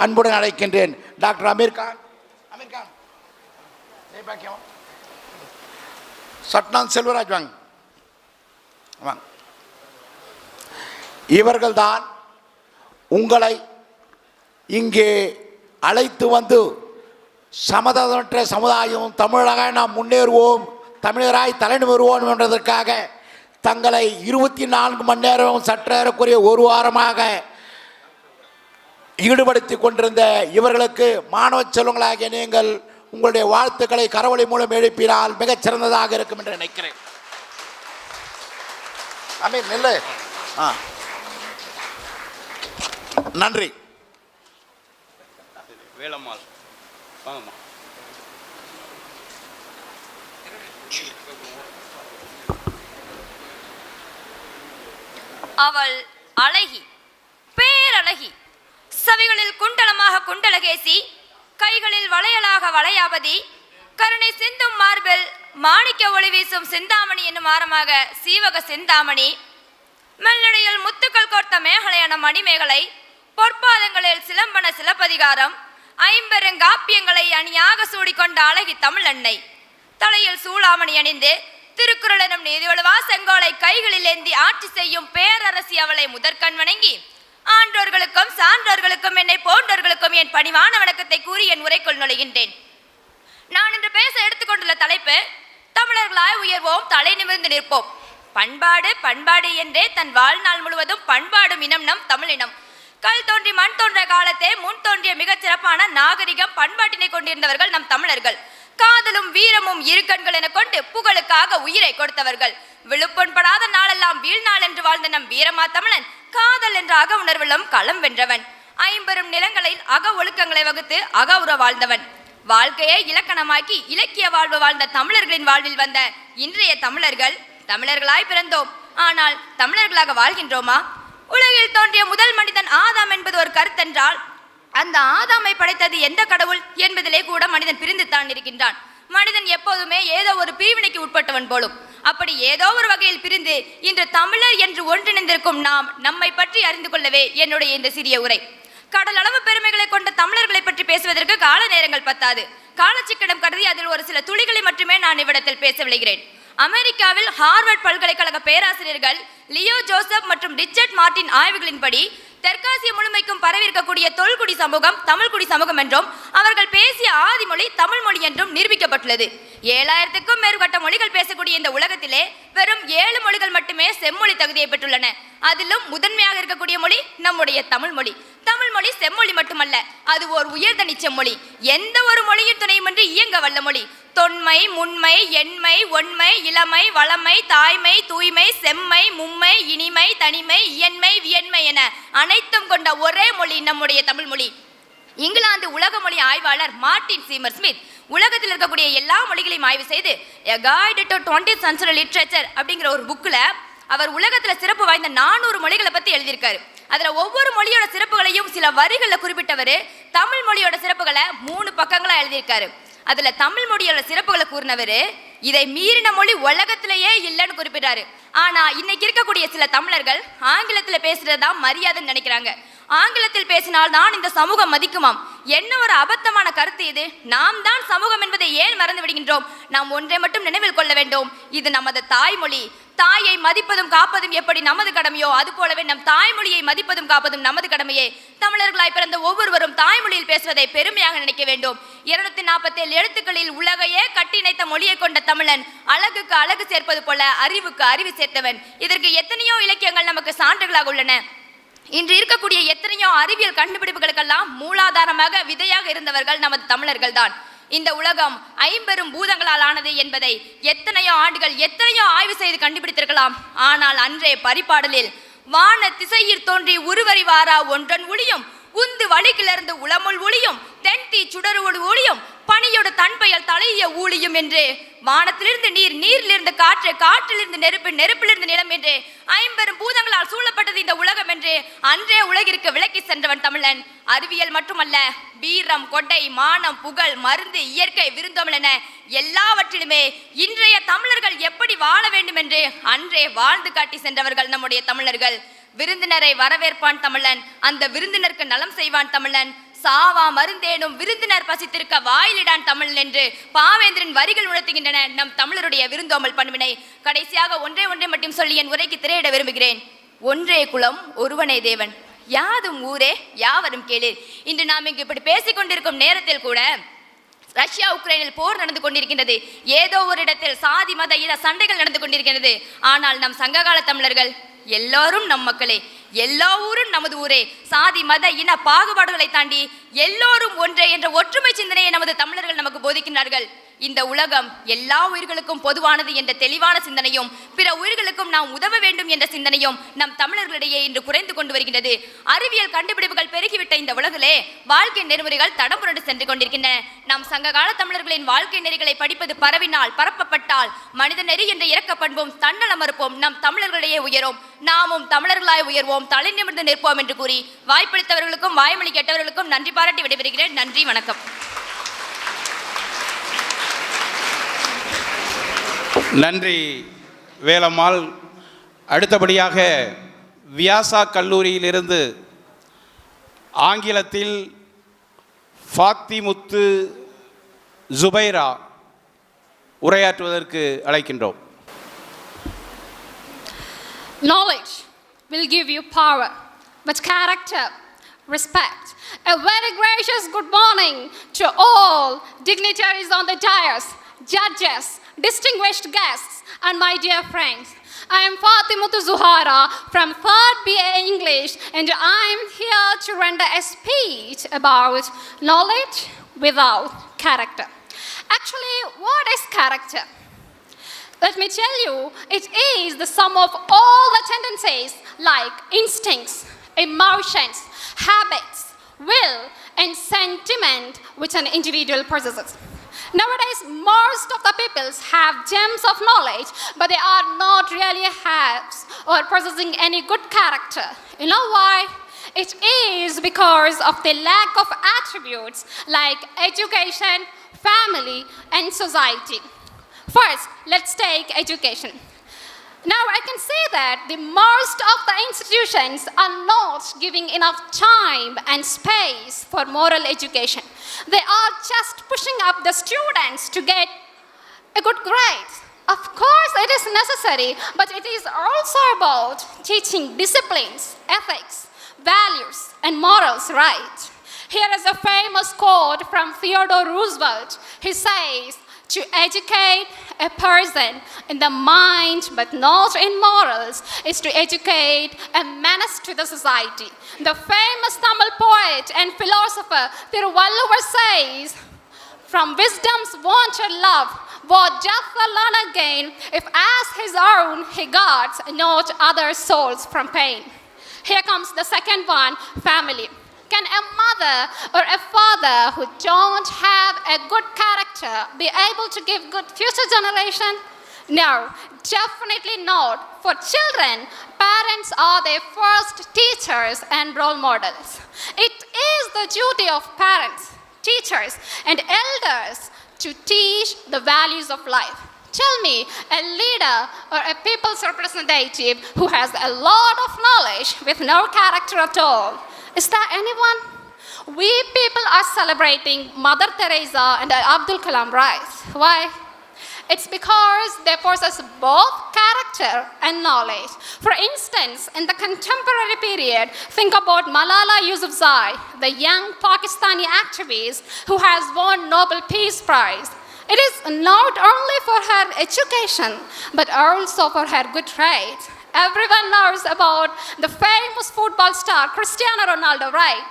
அன்புடன் அழைக்கின்றேன். டாக்டர் அமீர்கான், சட்னான் செல்வராஜ் வாங்க. இவர்கள்தான் உங்களை இங்கே அழைத்து வந்து சமதமற்ற சமுதாயம், தமிழக நாம் முன்னேறுவோம், தமிழராய் தலைநிமிருவோம் என்பதற்காக தங்களை 24 மணி நேரம் சற்றேறக்குரிய ஒரு வாரமாக ஈடுபடுத்தி கொண்டிருந்த இவர்களுக்கு மாணவ செல்வங்களாகிய நீங்கள் உங்களுடைய வாழ்த்துக்களை கரவொலி மூலம் எழுப்பினால் மிகச் சிறந்ததாக இருக்கும் என்று நினைக்கிறேன். அமீர் நெல்லு. நன்றி. வேலம்மாள் வாங்கம்மா. அவள் அழகி, பேரழகி. சவிகளில் குண்டலமாக குண்டலகேசி, கைகளில் வளையலாக வளையாபதி, கருணை சிந்தும் மார்பில் மாணிக்க ஒளி வீசும் சிந்தாமணி என்னும் ஆரமாக சீவக சிந்தாமணி, மெல்லடையில் முத்துக்கள் கோர்த்த மேகலையான மணிமேகலை, பொற்பாதங்களில் சிலம்பன சிலப்பதிகாரம், ஐம்பெருங்காப்பியங்களை அணியாக சூடிக்கொண்ட அழகி தமிழ் அன்னை, தலையில் சூளாமணி அணிந்து திருக்குறள் எனும் நீதிவழுவா செங்கோலை கைகளில் ஏந்தி ஆட்சி செய்யும் பேரரசி அவளை முதற்கண் வணங்கி, ஆன்றோர்களுக்கும் சான்றோர்களுக்கும் என்னை போன்றோர்களுக்கும் என் பணிவான வணக்கத்தை கூறி என் உரைக்குள் நுழைகின்றேன். நான் இன்று பேச எடுத்துக்கொண்டுள்ள தலைப்பு, தமிழர்களாய் உயர்வோம், தலை நிமிர்ந்து நிற்போம். பண்பாடு பண்பாடு என்றே தன் வாழ்நாள் முழுவதும் பண்பாடும் இனம் நம் தமிழினம். கல் தோன்றி மண் தோன்ற காலத்தே முன் தோன்றிய மிகச் சிறப்பான நாகரிகம் பண்பாட்டினை கொண்டிருந்தவர்கள் நம் தமிழர்கள். காதலும் வீரமும் இரு கண்கள் என கொண்டு புகழுக்காக உயிரை கொடுத்தவர்கள். விழுப்பன்படாத நாளெல்லாம் வீழ்நாள் என்று வாழ்ந்த நம் வீரமா தமிழன் காதல் என்ற அக உணர்விலும் களம் வென்றவன். ஐம்பெரும் நிலங்களில் அக ஒழுக்கங்களை வகுத்து அகவுற வாழ்ந்தவன். வாழ்க்கையை இலக்கணமாக்கி இலக்கிய வாழ்வு வாழ்ந்த தமிழர்களின் வாழ்வில் வந்த இன்றைய தமிழர்கள் தமிழர்களாய் பிறந்தோம், ஆனால் தமிழர்களாக வாழ்கின்றோமா? உலகில் தோன்றிய முதல் மனிதன் ஆதாம் என்பது ஒரு கருத்தென்றால், அந்த ஆதாமை படைத்தது எந்த கடவுள் என்பதிலே கூட மனிதன் பிரிந்துத்தான் இருக்கின்றான். மனிதன் எப்போதுமே ஏதோ ஒரு பிரிவினைக்கு உட்பட்டவன் போலும். அப்படி ஏதோ ஒரு வகையில் பிரிந்து இன்று தமிழர் என்று ஒன்றிணைந்திருக்கும் நாம் நம்மை பற்றி அறிந்து கொள்ளவே என்னுடைய இந்த சிறிய உரை. கடல் அளவு பெருமைகளை கொண்ட தமிழர்களை பற்றி பேசுவதற்கு கால நேரங்கள் பத்தாது. காலச்சிக்கனம் கருதி அதில் ஒரு சில துளிகளை மட்டுமே நான் இவ்விடத்தில் பேச விளைகிறேன். அமெரிக்காவில் ஹார்வர்ட் பல்கலைக்கழக பேராசிரியர்கள் லியோ ஜோசப் மற்றும் ரிச்சர்ட் மார்டின் ஆய்வுகளின்படி தெற்காசிய முழுமைக்கும் பரவியிருக்கக்கூடிய தொல்குடி சமூகம் தமிழ்குடி சமூகம் என்றும் அவர்கள் பேசிய ஆதி மொழி தமிழ் மொழி என்றும் நிரூபிக்கப்பட்டுள்ளது. 7000க்கும் மேற்பட்ட மொழிகள் பேசக்கூடிய இந்த உலகத்திலே வெறும் 7 மொழிகள் மட்டுமே செம்மொழி தகுதியை பெற்றுள்ளன. அதிலும் முதன்மையாக இருக்கக்கூடிய மொழி நம்முடைய தமிழ் மொழி. தமிழ் மொழி செம்மொழி மட்டுமல்ல, அது ஒரு உயர்தனி செம்மொழி. எந்த ஒரு மொழியின் துணையுமின்றி இயங்க வல்ல மொழி. தொன்மை, முன்மை, எண்மை, ஒன்மை, இளமை, வளமை, தாய்மை, தூய்மை, செம்மை, மும்மை, இனிமை, தனிமை, இயன்மை, வியன்மை என அனைத்தும் கொண்ட ஒரே மொழி நம்முடைய தமிழ் மொழி. இங்கிலாந்து உலக மொழி ஆய்வாளர் மார்டின் சீமர் ஸ்மித் உலகத்தில் இருக்கக்கூடிய எல்லா மொழிகளையும் ஆய்வு செய்து A Guide to 20th Century Literature அப்படிங்கிற ஒரு புக்கில் அவர் உலகத்தில் சிறப்பு வாய்ந்த 400 மொழிகளை பற்றி எழுதியிருக்காரு. அதில் ஒவ்வொரு மொழியோட சிறப்புகளையும் சில வரிகளில் குறிப்பிட்டவர் தமிழ் மொழியோட சிறப்புகளை 3 பக்கங்களாக எழுதியிருக்காரு. அதில் தமிழ் மொழியோட சிறப்புகளை கூறினவர் இதை மீறின மொழி உலகத்திலேயே இல்லைன்னு குறிப்பிட்டாரு. ஆனால் இன்னைக்கு இருக்கக்கூடிய சில தமிழர்கள் ஆங்கிலத்தில் பேசுறதுதான் மரியாதைன்னு நினைக்கிறாங்க. ஆங்கிலத்தில் பேசினால் தான் இந்த சமூகம் மதிக்குமாம். என்ன ஒரு அபத்தமான கருத்து இது! நாம் தான் சமூகம் என்பதை ஏன் மறந்து விடுகின்றோம்? நாம் ஒன்றை மட்டும் நினைவில் கொள்ள வேண்டும், இது நமது தாய்மொழி. தாயை மதிப்பதும் காப்பதும் எப்படி நமது கடமையோ அது போலவே நம் தாய்மொழியை மதிப்பதும் காப்பதும் நமது கடமையே. தமிழர்களாய் பிறந்த ஒவ்வொருவரும் தாய்மொழியில் பேசுவதை பெருமையாக நினைக்க வேண்டும். 247 எழுத்துக்களில் உலகையே கட்டிணைத்த மொழியை கொண்ட தமிழன் அழகுக்கு அழகு சேர்ப்பது போல அறிவுக்கு அறிவு சேர்த்தவன். இதற்கு எத்தனையோ இலக்கியங்கள் நமக்கு சான்றுகளாக உள்ளன. இன்று இருக்கக்கூடிய எத்தனையோ அறிவியல் கண்டுபிடிப்புகளுக்கெல்லாம் மூலாதாரமாக விதையாக இருந்தவர்கள் நமது தமிழர்கள் தான். இந்த உலகம் 50 பூதங்களால் ஆனது என்பதை எத்தனையோ ஆண்டுகள் எத்தனையோ ஆய்வு செய்து கண்டுபிடித்திருக்கலாம். ஆனால் அன்றே பரிபாடலில் வான திசையில் தோன்றி உருவறிவாரா ஒன்றன் ஒளியும் உந்து வழிகிலிருந்து உளமுள் ஒளியும் தென்தீ சுடரோடு ஒளியும் பனியோடு தன்பெயல் தலைய ஊழியும் என்று வானத்திலிருந்து நீர், நீரிலிருந்து காற்று, காற்றிலிருந்து நெருப்பு, நெருப்பிலிருந்து நிலம் என்று 50 பூதங்களால் சூழப்பட்டது இந்த உலகம் என்று அன்றே உலகிற்கு விளக்கி சென்றவன் தமிழன். அறிவியல் மட்டுமல்ல, வீரம், கொடை, மானம், புகழ், மருந்து, இயற்கை, விருந்தோம்பல் என எல்லாவற்றிலுமே இன்றைய தமிழர்கள் எப்படி வாழ வேண்டும் என்று அன்றே வாழ்ந்து காட்டி சென்றவர்கள் நம்முடைய தமிழர்கள். விருந்தினரை வரவேற்பான் தமிழன், அந்த விருந்தினருக்கு நலம் செய்வான் தமிழன். சாவா மருந்தேனும் விருந்தினர் பசித்திருக்க வாயிலிடான் தமிழ் என்று பாவேந்திரன் வரிகள் உணர்த்துகின்றன நம் தமிழருடைய விருந்தோம்பல் பண்பினை. கடைசியாக ஒன்றை மட்டும் சொல்லி என் உரைக்கு திரையிட விரும்புகிறேன். ஒன்றே குலம் ஒருவனே தேவன், யாதும் ஊரே யாவரும் கேளீர். இன்று நாம் இங்கு இப்படி பேசிக்கொண்டிருக்கும் நேரத்தில் கூட ரஷ்யா உக்ரைனில் போர் நடந்து கொண்டிருக்கின்றது. ஏதோ ஒரு இடத்தில் சாதி மத இன சண்டைகள் நடந்து கொண்டிருக்கிறது. ஆனால் நம் சங்ககால தமிழர்கள் எல்லோரும் நம் மக்களே, எல்லா ஊரும் நமது ஊரே. சாதி மத இன பாகுபாடுகளை தாண்டி எல்லோரும் ஒன்றே என்ற ஒற்றுமை சிந்தனையை நமது தமிழர்கள் நமக்கு போதிக்கின்றார்கள். இந்த உலகம் எல்லா உயிர்களுக்கும் பொதுவானது என்ற தெளிவான சிந்தனையும் பிற உயிர்களுக்கும் நாம் உதவ வேண்டும் என்ற சிந்தனையும் நம் தமிழர்களிடையே இன்று குறைந்து கொண்டு வருகின்றது. அறிவியல் கண்டுபிடிப்புகள் பெருகிவிட்ட இந்த உலகிலே வாழ்க்கை நெறிமுறைகள் தடம்புரண்டு சென்று கொண்டிருக்கின்றன. நம் சங்ககால தமிழர்களின் வாழ்க்கை நெறிகளை படிப்பது பரவினால் பரப்பப்பட்டால் மனித நெறி என்ற இறக்க பண்பும் தன்னல மறுப்போம் நம் தமிழர்களிடையே உயரும். நாமும் தமிழர்களாய் உயர்வோம், தலை நிமிர்ந்து நிற்போம் என்று கூறி வாய்ப்பளித்தவர்களுக்கும் வாய்மொழி கேட்டவர்களுக்கும் நன்றி பாராட்டி விடைபெறுகிறேன். நன்றி, வணக்கம். நன்றி வேலம்மாள். அடுத்தபடியாக வியாசா கல்லூரியிலிருந்து ஆங்கிலத்தில் ஃபாத்திமுத்து ஜுபைரா உரையாற்றுவதற்கு அழைக்கின்றோம். Knowledge will give you power, but character, respect. A very gracious good morning to all dignitaries on the dais, judges, distinguished guests, and my dear friends. I am Fatimatu Zuhara from 3rd BA English, and I am here to render a speech about knowledge without character. Actually, what is character? Let me tell you, it is the sum of all the tendencies like instincts, emotions, habits, will, and sentiment which an individual possesses. Nowadays, most of the people have gems of knowledge, but they are not really have or possessing any good character. You know why? It is because of the lack of attributes like education, family, and society. First, let's take education. Now, I can say that the most of the institutions are not giving enough time and space for moral education. They are just pushing up the students to get a good grade. Of course, it is necessary, but it is also about teaching disciplines, ethics, values, and morals, right? Here is a famous quote from Theodore Roosevelt. He says, "To educate a person in the mind but not in morals is to educate a menace to the society." The famous Tamil poet and philosopher Thiruvalluvar says, "From wisdom's wanted love, what doth the learner gain, if as his own he guards not other souls from pain?" Here comes the second one, family. Can a mother or a father who don't have a good character be able to give good future generation? No, definitely not. For children, parents are their first teachers and role models. It is the duty of parents, teachers, and elders to teach the values of life. Tell me, a leader or a people's representative who has a lot of knowledge with no character at all. Is there anyone? We people are celebrating Mother Teresa and Abdul Kalam, right? Why? It's because they possess both character and knowledge. For instance, in the contemporary period, think about Malala Yousafzai, the young Pakistani activist who has won Nobel Peace Prize. It is not only for her education, but also for her good traits. Everyone knows about the famous football star Cristiano Ronaldo, right?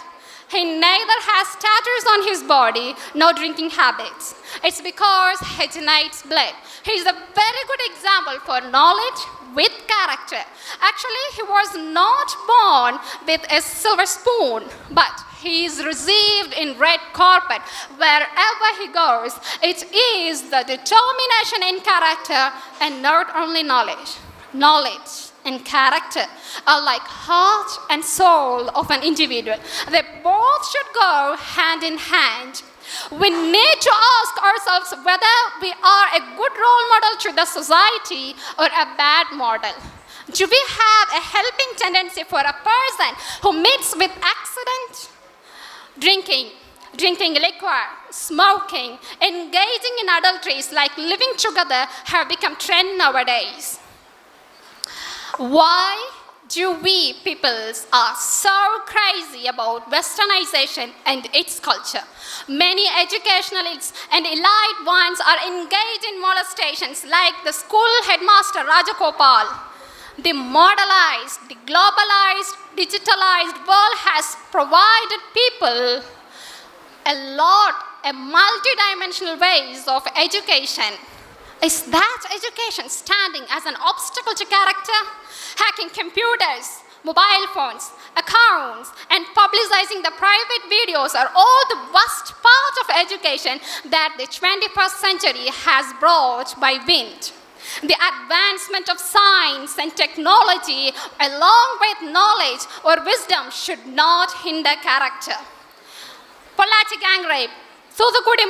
He neither has tattoos on his body nor drinking habits. It's because he donates blood. He is a very good example for knowledge with character. Actually, he was not born with a silver spoon, but he is received in red carpet wherever he goes. It is the determination in character and not only knowledge. Knowledge and character are like heart and soul of an individual. They both should go hand in hand. We need to ask ourselves whether we are a good role model to the society or a bad model. Do we have a helping tendency for a person who meets with accident? Drinking liquor, smoking, engaging in adulteries like living together have become trend nowadays. Why do we peoples are so crazy about westernization and its culture? Many educationalists and elite ones are engaged in molestations like the school headmaster Rajagopal. The modernized, the globalized, digitalized world has provided people a lot a multidimensional ways of education. Is that education standing as an obstacle to character? Hacking computers, mobile phones, accounts, and publicizing the private videos are all the worst part of education that the 21st century has brought by wind. The advancement of science and technology, along with knowledge or wisdom, should not hinder character. Pollatti gang rape, Thoothukudi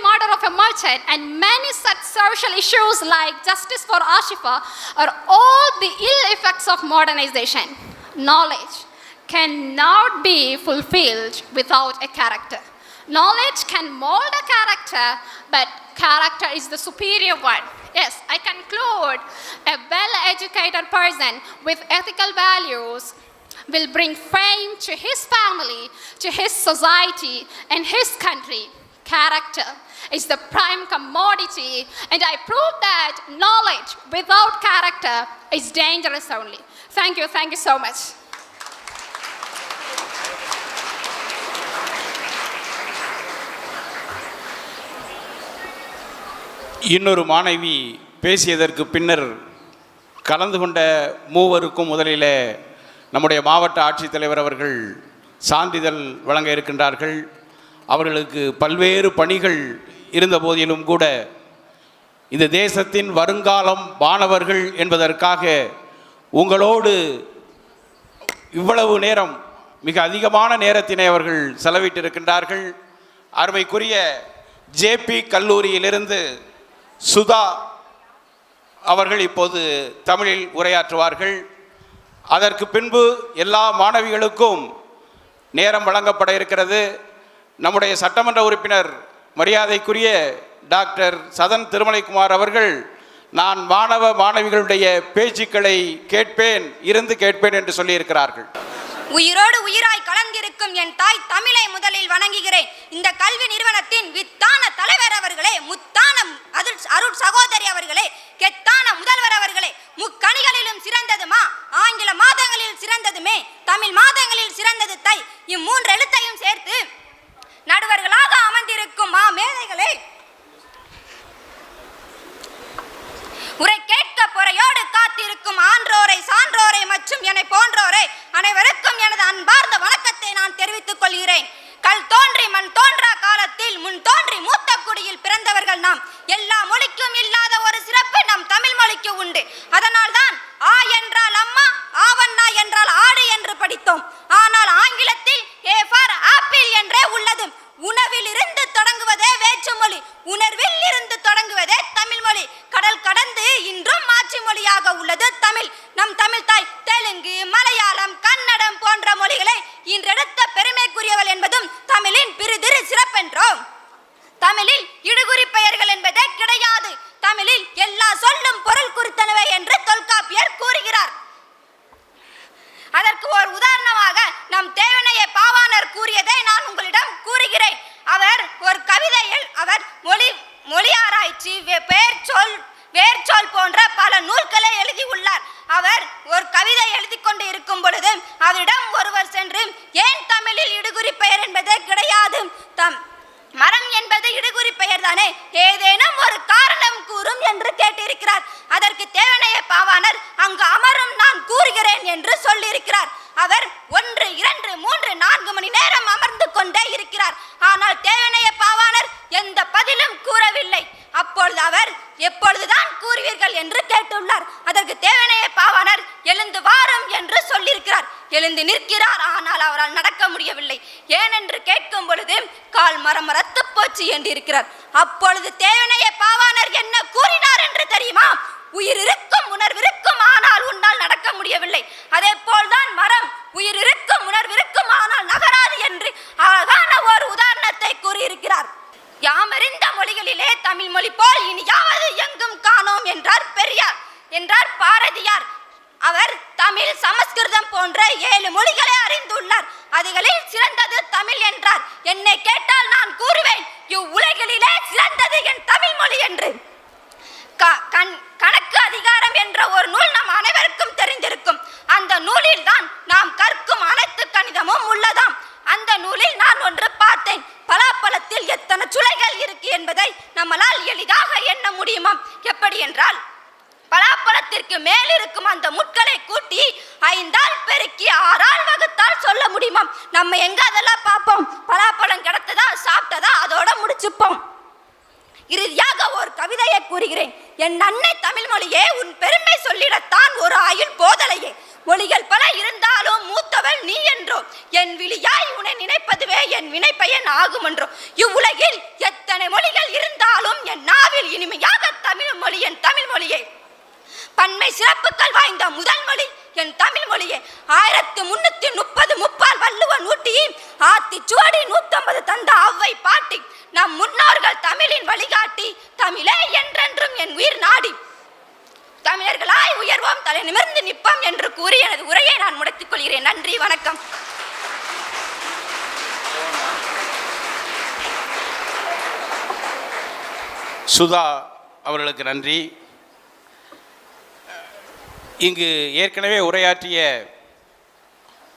murder of a merchant, and many such social issues like justice for Ashifa are all the ill effects of modernization. Knowledge cannot be fulfilled without a character. Knowledge can mold a character, but character is the superior one. Yes, I conclude, a well-educated person with ethical values will bring fame to his family, to his society, and his country. Character is the prime commodity, and I prove that knowledge without character is dangerous only. Thank you so much. இன்னொரு மாணவி பேசியதற்கு பின்னர் கலந்து கொண்ட மூவருக்கும் முதலில் நம்முடைய மாவட்ட ஆட்சித்தலைவர் அவர்கள் சான்றிதழ் வழங்க இருக்கின்றார்கள். அவர்களுக்கு பல்வேறு பணிகள் இருந்த போதிலும் கூட இந்த தேசத்தின் வருங்காலம் மாணவர்கள் என்பதற்காக உங்களோடு இவ்வளவு நேரம், மிக அதிகமான நேரத்தினை அவர்கள் செலவிட்டிருக்கின்றார்கள். அருமைக்குரிய ஜேபி கல்லூரியிலிருந்து சுதா அவர்கள் இப்போது தமிழில் உரையாற்றுவார்கள். அதற்கு பின்பு எல்லா மாணவிகளுக்கும் நேரம் வழங்கப்பட இருக்கிறது. நம்முடைய சட்டமன்ற உறுப்பினர் மரியாதைக்குரிய டாக்டர் சதன் திருமலைக்குமார் அவர்கள், நான் மாணவ மாணவிகளுடைய பேச்சுக்களை கேட்பேன் என்று சொல்லியிருக்கிறார்கள். உயிரோடு உயிராய் கலந்திருக்கும் என் தாய் தமிழை முதலில் வணங்குகிறேன். இந்த கல்வி நிறுவனத்தின் வித்தான தலைவர் அவர்களே, முத்தான அருட் சகோதரி அவர்களே, கெத்தான முதல்வர் அவர்களே, முக்கணிகளிலும் சிறந்ததுமா ஆங்கில மாதங்களில் சிறந்ததுமே தமிழ் மாதங்களில் சிறந்தது தை, இம்மூன்று எழுத்தையும் சேர்த்து நடுவர்களாக அமர்ந்திருக்கும் மேதைகளே, உரை கேட்க பொறையோடு காத்திருக்கும் ஆன்றோரை சான்றோரை மற்றும் என்னை போன்றோரை அனைவருக்கும் எனது அன்பார்ந்த வணக்கத்தை நான் தெரிவித்துக் கொள்கிறேன். கல் தோன்றி மண் தோன்றா காலத்தில் முன் தோன்றி மூத்த குடியில் பிறந்தவர்கள் நாம். எல்லா மொழிக்கும் இல்லாத ஒரு சிறப்பு நம் தமிழ் மொழிக்கு உண்டு. அதனால்தான் ஆ என்றால் அம்மா, ஆவண்ணா என்றால் ஆடு என்று படித்தோம். ஆனால் ஆங்கிலத்தில் ஏ ஃபார் ஆப்பிள் என்றே உள்ளது. உணவில் இருந்து தொடங்குவதே வேற்று மொழி, உணர்வில் இருந்து தொடங்குவதே தமிழ் மொழி. கடல் கடந்து இன்றும் மாற்று மொழியாக உள்ளது தமிழ். நம் தமிழ் தாய் தெலுங்கு, மலையாளம், கன்னடம் போன்ற மொழிகளை இன்றெடுத்த பெருமைக்குரியவள் என்பதும் தமிழின் பிரிதிரு சிறப்பென்றோம். தமிழில் இடுகுறி பெயர்கள் என்பதே கிடையாது. தமிழில் எல்லா சொல்லும் பொருள் குறித்தனவே என்று தொல்காப்பியர் கூறுகிறார். அதற்கு ஒரு உதாரணமாக நம் தேவனைய பாவாணர் கூறியதை நான் உங்களிடம் கூறுகிறேன். அவர் ஒரு கவிதையில் அவர் மொழி ஆராய்ச்சி, வேர்ச்சொல் போன்ற பல நூல்களை எழுதி உள்ளார். அவர் ஒரு கவிதை எழுதி கொண்டு இருக்கும் பொழுது அவரிடம் ஒருவர் சென்று, ஏன் தமிழில் இடுகுறி பெயர் என்பதே கிடையாது, மரம் என்பது இடுகுறி பெயர் தானே, ஏதேனும் ஒரு காரணம் கூறும் என்று கேட்டிருக்கிறார். அதற்கு தேவனைய பாவாணர், அங்கு அமரும் நான் கூறுகிறேன் என்று சொல்லியிருக்கிறார். அவர் 1, 2, 3, 4 மணி நேரம் அமர்ந்து கொண்டே இருக்கிறார். ஆனால் தேவனைய பாவாணர் எந்த பதிலும் கூறவில்லை. அப்பொழுது அவர், எப்பொழுதுதான் கூறுவீர்கள் என்று கேட்டுள்ளார். அதற்கு தேவனைய பாவாணர், எழுந்து வாரும் என்று சொல்லியிருக்கிறார். எழுந்து நிற்கிறார், ஆனால் அவரால் நடக்க முடியவில்லை. ஏனென்று கேட்கும் பொழுது கால் மரம் ரத்து போச்சு என்று இருக்கிறார். அப்பொழுது தேவனைய பாவாணர் என்ன கூறினார் என்று தெரியுமா? உயிர் இருக்கும் உணர்விருக்கும், ஆனால் உன்னால் நடக்க முடியவில்லை. அதே போல்தான் மரம், உயிர் இருக்கும் உணர்விருக்கும், ஆனால் நகராது என்று அழகான ஒரு உதாரணத்தை கூறியிருக்கிறார். யாமறிந்த மொழிகளிலே தமிழ் மொழி போல் இனி யாவது எங்கும் காணோம் என்றார் பெரியார், என்றார் பாரதியார். அவர் தமிழ், சமஸ்கிருதம் போன்ற 7 மொழிகளை அறிந்துள்ளார். அதுகளில் சிறந்தது தமிழ் என்றார். என்னை கேட்டால் நான் கூறுவேன், இவ்வுலகிலே சிறந்தது என் தமிழ் மொழி என்று. கணக்கு அதிகாரம் என்ற ஒரு நூல் நம் அனைவருக்கும் தெரிந்திருக்கும். அந்த நூலில் தான் நாம் கற்கும் அனைத்து கணிதமும் உள்ளதாம். அந்த நூலில் நான் ஒன்று பார்த்தேன். பலாப்பழ சொல்ல முடியுமா? நம்ம எங்க அதெல்லாம் பார்ப்போம்? பலாப்பழம் கிடைத்ததா, சாப்பிட்டதா, அதோட முடிச்சுப்போம். இறுதியாக ஒரு கவிதையை கூறுகிறேன். என் அன்னை தமிழ் மொழியே, உன் பெருமை சொல்லிடத்தான் ஒரு ஆயுள் போதலையே. மொழிகள் பல இருந்தாலும் மூத்தவள் நீ என்றோ, என் விழியாய் உன்னை நினைப்பதுவே என் வினைப்பயன் ஆகும் என்றோ. இவ்வுலகில் எத்தனை மொழிகள் இருந்தாலும் என் நாவில் இனிமையாக தமிழ் மொழி என் தமிழ் மொழியே. பன்மை சிறப்புகள் வாய்ந்த முதல் மொழி என் தமிழ் மொழியே. 1330 முப்பால் வள்ளுவன் ஊட்டி, ஆத்தி சுவடி 150 தந்த அவ்வை பாட்டி, நம் முன்னோர்கள் தமிழின் வழிகாட்டி, தமிழே என்றென்றும் என் உயிர் நாடி. தமிழர்களாய் உயர்வோம், தலை நிமிர்ந்து நிற்போம் என்று கூறி எனது உரையை நான் முடித்துக் கொள்கிறேன். நன்றி, வணக்கம். சுதா அவர்களுக்கு நன்றி. இங்கு ஏற்கனவே உரையாற்றிய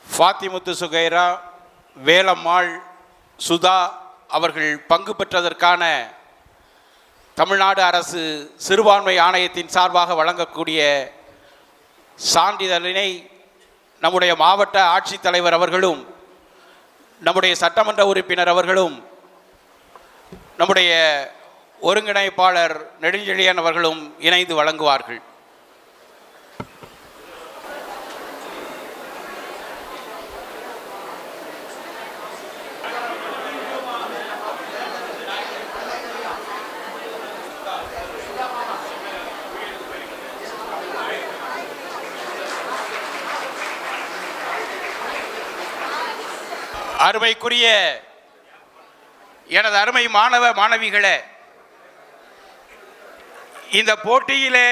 ஃபாத்திமுத்து சுகைரா, வேலம்மாள், சுதா அவர்கள் பங்கு பெற்றதற்கான தமிழ்நாடு அரசு சிறுபான்மை ஆணையத்தின் சார்பாக வழங்கக்கூடிய சான்றிதழினை நம்முடைய மாவட்ட ஆட்சித்தலைவர் அவர்களும், நம்முடைய சட்டமன்ற உறுப்பினர் அவர்களும், நம்முடைய ஒருங்கிணைப்பாளர் நெடுஞ்செழியன் அவர்களும் இணைந்து வழங்குவார்கள். அருமைக்குரிய எனது அருமை மாணவ மாணவிகளே, இந்த போட்டியிலே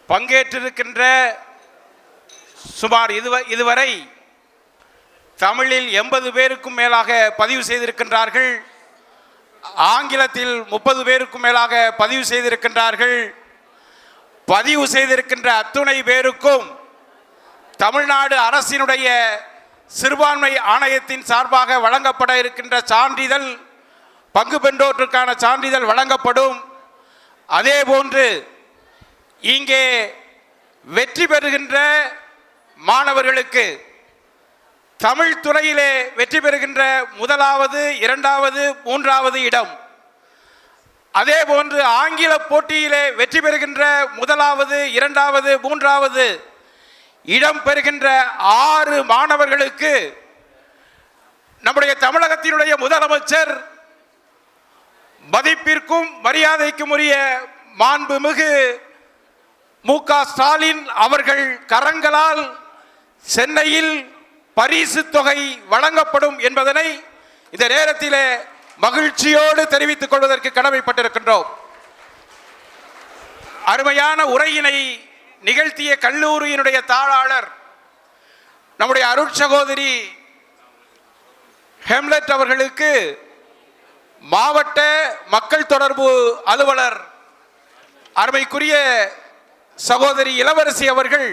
பங்கேற்றிருக்கின்ற சுமார் இதுவரை தமிழில் 80 பேருக்கும் மேலாக பதிவு செய்திருக்கின்றார்கள். ஆங்கிலத்தில் 30 பேருக்கும் மேலாக பதிவு செய்திருக்கின்றார்கள். பதிவு செய்திருக்கின்ற அத்துணை பேருக்கும் தமிழ்நாடு அரசினுடைய சிறுபான்மை ஆணையத்தின் சார்பாக வழங்கப்பட இருக்கின்ற சான்றிதழ், பங்கு பெற்றோருக்கான சான்றிதழ் வழங்கப்படும். அதேபோன்று இங்கே வெற்றி பெறுகின்ற மாணவர்களுக்கு தமிழ் துறையிலே வெற்றி பெறுகின்ற முதலாவது, இரண்டாவது, மூன்றாவது இடம், அதேபோன்று ஆங்கில போட்டியிலே வெற்றி பெறுகின்ற முதலாவது, இரண்டாவது, மூன்றாவது இடம் பெறுகின்ற 6 மாணவர்களுக்கு நம்முடைய தமிழகத்தினுடைய முதலமைச்சர் மதிப்பிற்கும் மரியாதைக்கும் உரிய மாண்புமிகு மு.க. ஸ்டாலின் அவர்கள் கரங்களால் சென்னையில் பரிசு தொகை வழங்கப்படும் என்பதனை இந்த நேரத்தில் மகிழ்ச்சியோடு தெரிவித்துக் கொள்வதற்கு கடமைப்பட்டிருக்கின்றோம். அருமையான உரையினை நிகழ்த்திய கல்லூரியினுடைய தாளாளர் நம்முடைய அருட்சகோதரி ஹெம்லெட் அவர்களுக்கு மாவட்ட மக்கள் தொடர்பு அலுவலர் அருமைக்குரிய சகோதரி இளவரசி அவர்கள்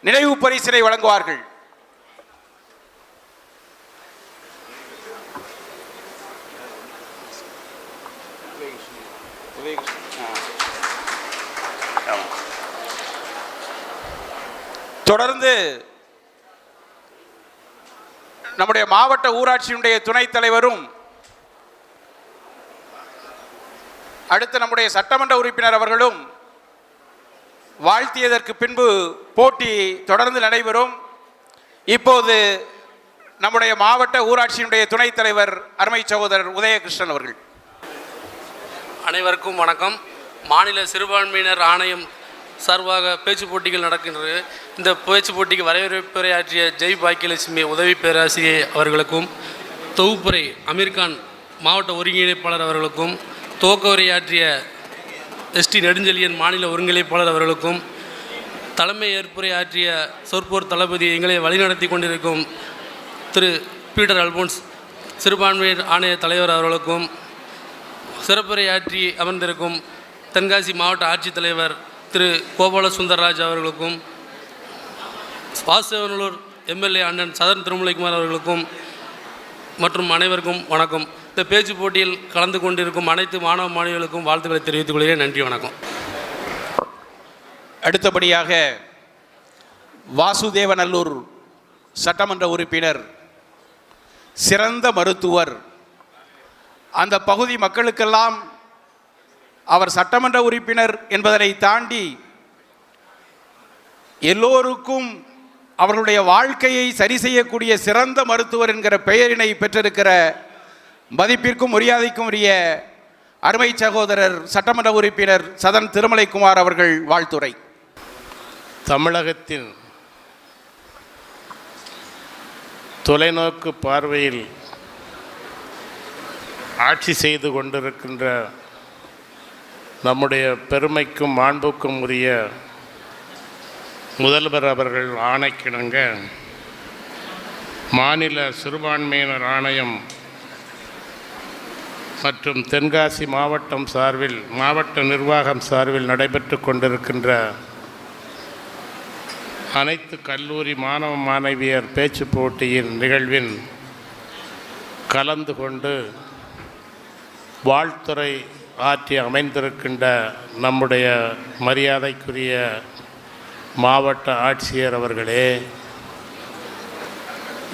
நினைவு பரிசினை வழங்குவார்கள். தொடர்ந்து நம்முடைய மாவட்ட ஊராட்சியினுடைய துணைத் தலைவரும் அடுத்து நம்முடைய சட்டமன்ற உறுப்பினர் அவர்களும் வாழ்த்தியதற்கு பின்பு போட்டி தொடர்ந்து நடைபெறும். இப்போது நம்முடைய மாவட்ட ஊராட்சியினுடைய துணைத் தலைவர் அருமை சகோதரர் உதயகிருஷ்ணன் அவர்கள். அனைவருக்கும் வணக்கம். மாநில சிறுபான்மையினர் ஆணையம் சார்பாக பேச்சு போட்டிகள் நடக்கின்றது. இந்த பேச்சு போட்டிக்கு வரவேற்புரையாற்றிய ஜெய் பாக்கியலட்சுமி உதவி பேராசிரியை அவர்களுக்கும், தொகுப்புரை அமீர்கான் மாவட்ட ஒருங்கிணைப்பாளர் அவர்களுக்கும், துவக்க உரையாற்றிய எஸ்டி நெடுஞ்செழியன் மாநில ஒருங்கிணைப்பாளர் அவர்களுக்கும், தலைமை ஏற்புரையாற்றிய சொற்போர் தளபதி எங்களை வழிநடத்தி கொண்டிருக்கும் திரு பீட்டர் அல்போன்ஸ் சிறுபான்மையினர் ஆணைய தலைவர் அவர்களுக்கும், சிறப்புரையாற்றி அமர்ந்திருக்கும் தென்காசி மாவட்ட ஆட்சித்தலைவர் திரு கோபால சுந்தரராஜ் அவர்களுக்கும், வாசவனூர் எம்எல்ஏ அண்ணன் சதன் திருமலைக்குமார் அவர்களுக்கும் மற்றும் அனைவருக்கும் வணக்கம். இந்த பேச்சு போட்டியில் கலந்து கொண்டிருக்கும் அனைத்து மாணவ மாணவிகளுக்கும் வாழ்த்துக்களை தெரிவித்துக் கொள்கிறேன். நன்றி, வணக்கம். அடுத்தபடியாக வாசுதேவநல்லூர் சட்டமன்ற உறுப்பினர், சிறந்த மருத்துவர். அந்த பகுதி மக்களுக்கெல்லாம் அவர் சட்டமன்ற உறுப்பினர் என்பதனை தாண்டி எல்லோருக்கும் அவர்களுடைய வாழ்க்கையை சரி செய்யக்கூடிய சிறந்த மருத்துவர் என்கிற பெயரினை பெற்றிருக்கிற மதிப்பிற்கும் மரியாதைக்கும் உரிய அருமை சகோதரர் சட்டமன்ற உறுப்பினர் சதன் திருமலைக்குமார் அவர்கள் வாழ்த்துரை. தமிழகத்தின் தொலைநோக்கு பார்வையில் ஆட்சி செய்து கொண்டிருக்கின்ற நம்முடைய பெருமைக்கும் மாண்புக்கும் உரிய முதல்வர் அவர்கள் ஆணைக்கிணங்க மாநில சிறுபான்மையினர் ஆணையம் மற்றும் தென்காசி மாவட்டம் சார்பில் மாவட்ட நிர்வாகம் சார்பில் நடைபெற்று கொண்டிருக்கின்ற அனைத்து கல்லூரி மாணவ மாணவியர் பேச்சு போட்டியின் நிகழ்வில் கலந்து கொண்டு வாழ்த்துரை ஆற்றி அமைந்திருக்கின்ற நம்முடைய மரியாதைக்குரிய மாவட்ட ஆட்சியர் அவர்களே,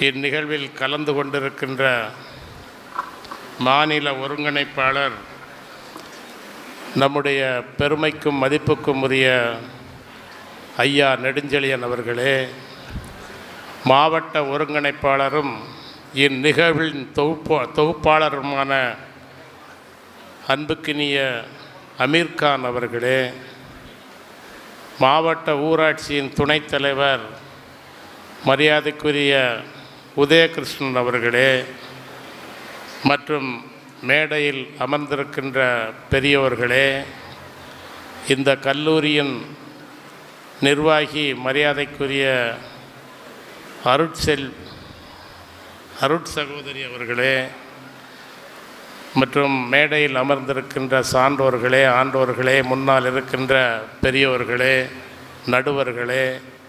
இந்நிகழ்வில் கலந்து கொண்டிருக்கின்ற மாநில ஒருங்கிணைப்பாளர் நம்முடைய பெருமைக்கும் மதிப்புக்கும் உரிய ஐயா நெடுஞ்செழியன் அவர்களே, மாவட்ட ஒருங்கிணைப்பாளரும் இந்நிகழ்வின் தொகுப்பாளருமான அன்புக்கினிய அமீர்கான் அவர்களே, மாவட்ட ஊராட்சியின் துணைத் தலைவர் மரியாதைக்குரிய உதயகிருஷ்ணன் அவர்களே, மற்றும் மேடையில் அமர்ந்திருக்கின்ற பெரியோர்களே, இந்த கல்லூரியின் நிர்வாகி மரியாதைக்குரிய அருட்சகோதரி அவர்களே, மற்றும் மேடையில் அமர்ந்திருக்கின்ற சான்றோர்களே, ஆண்டோர்களே, முன்னால் இருக்கின்ற பெரியோர்களே, நடுவர்களே,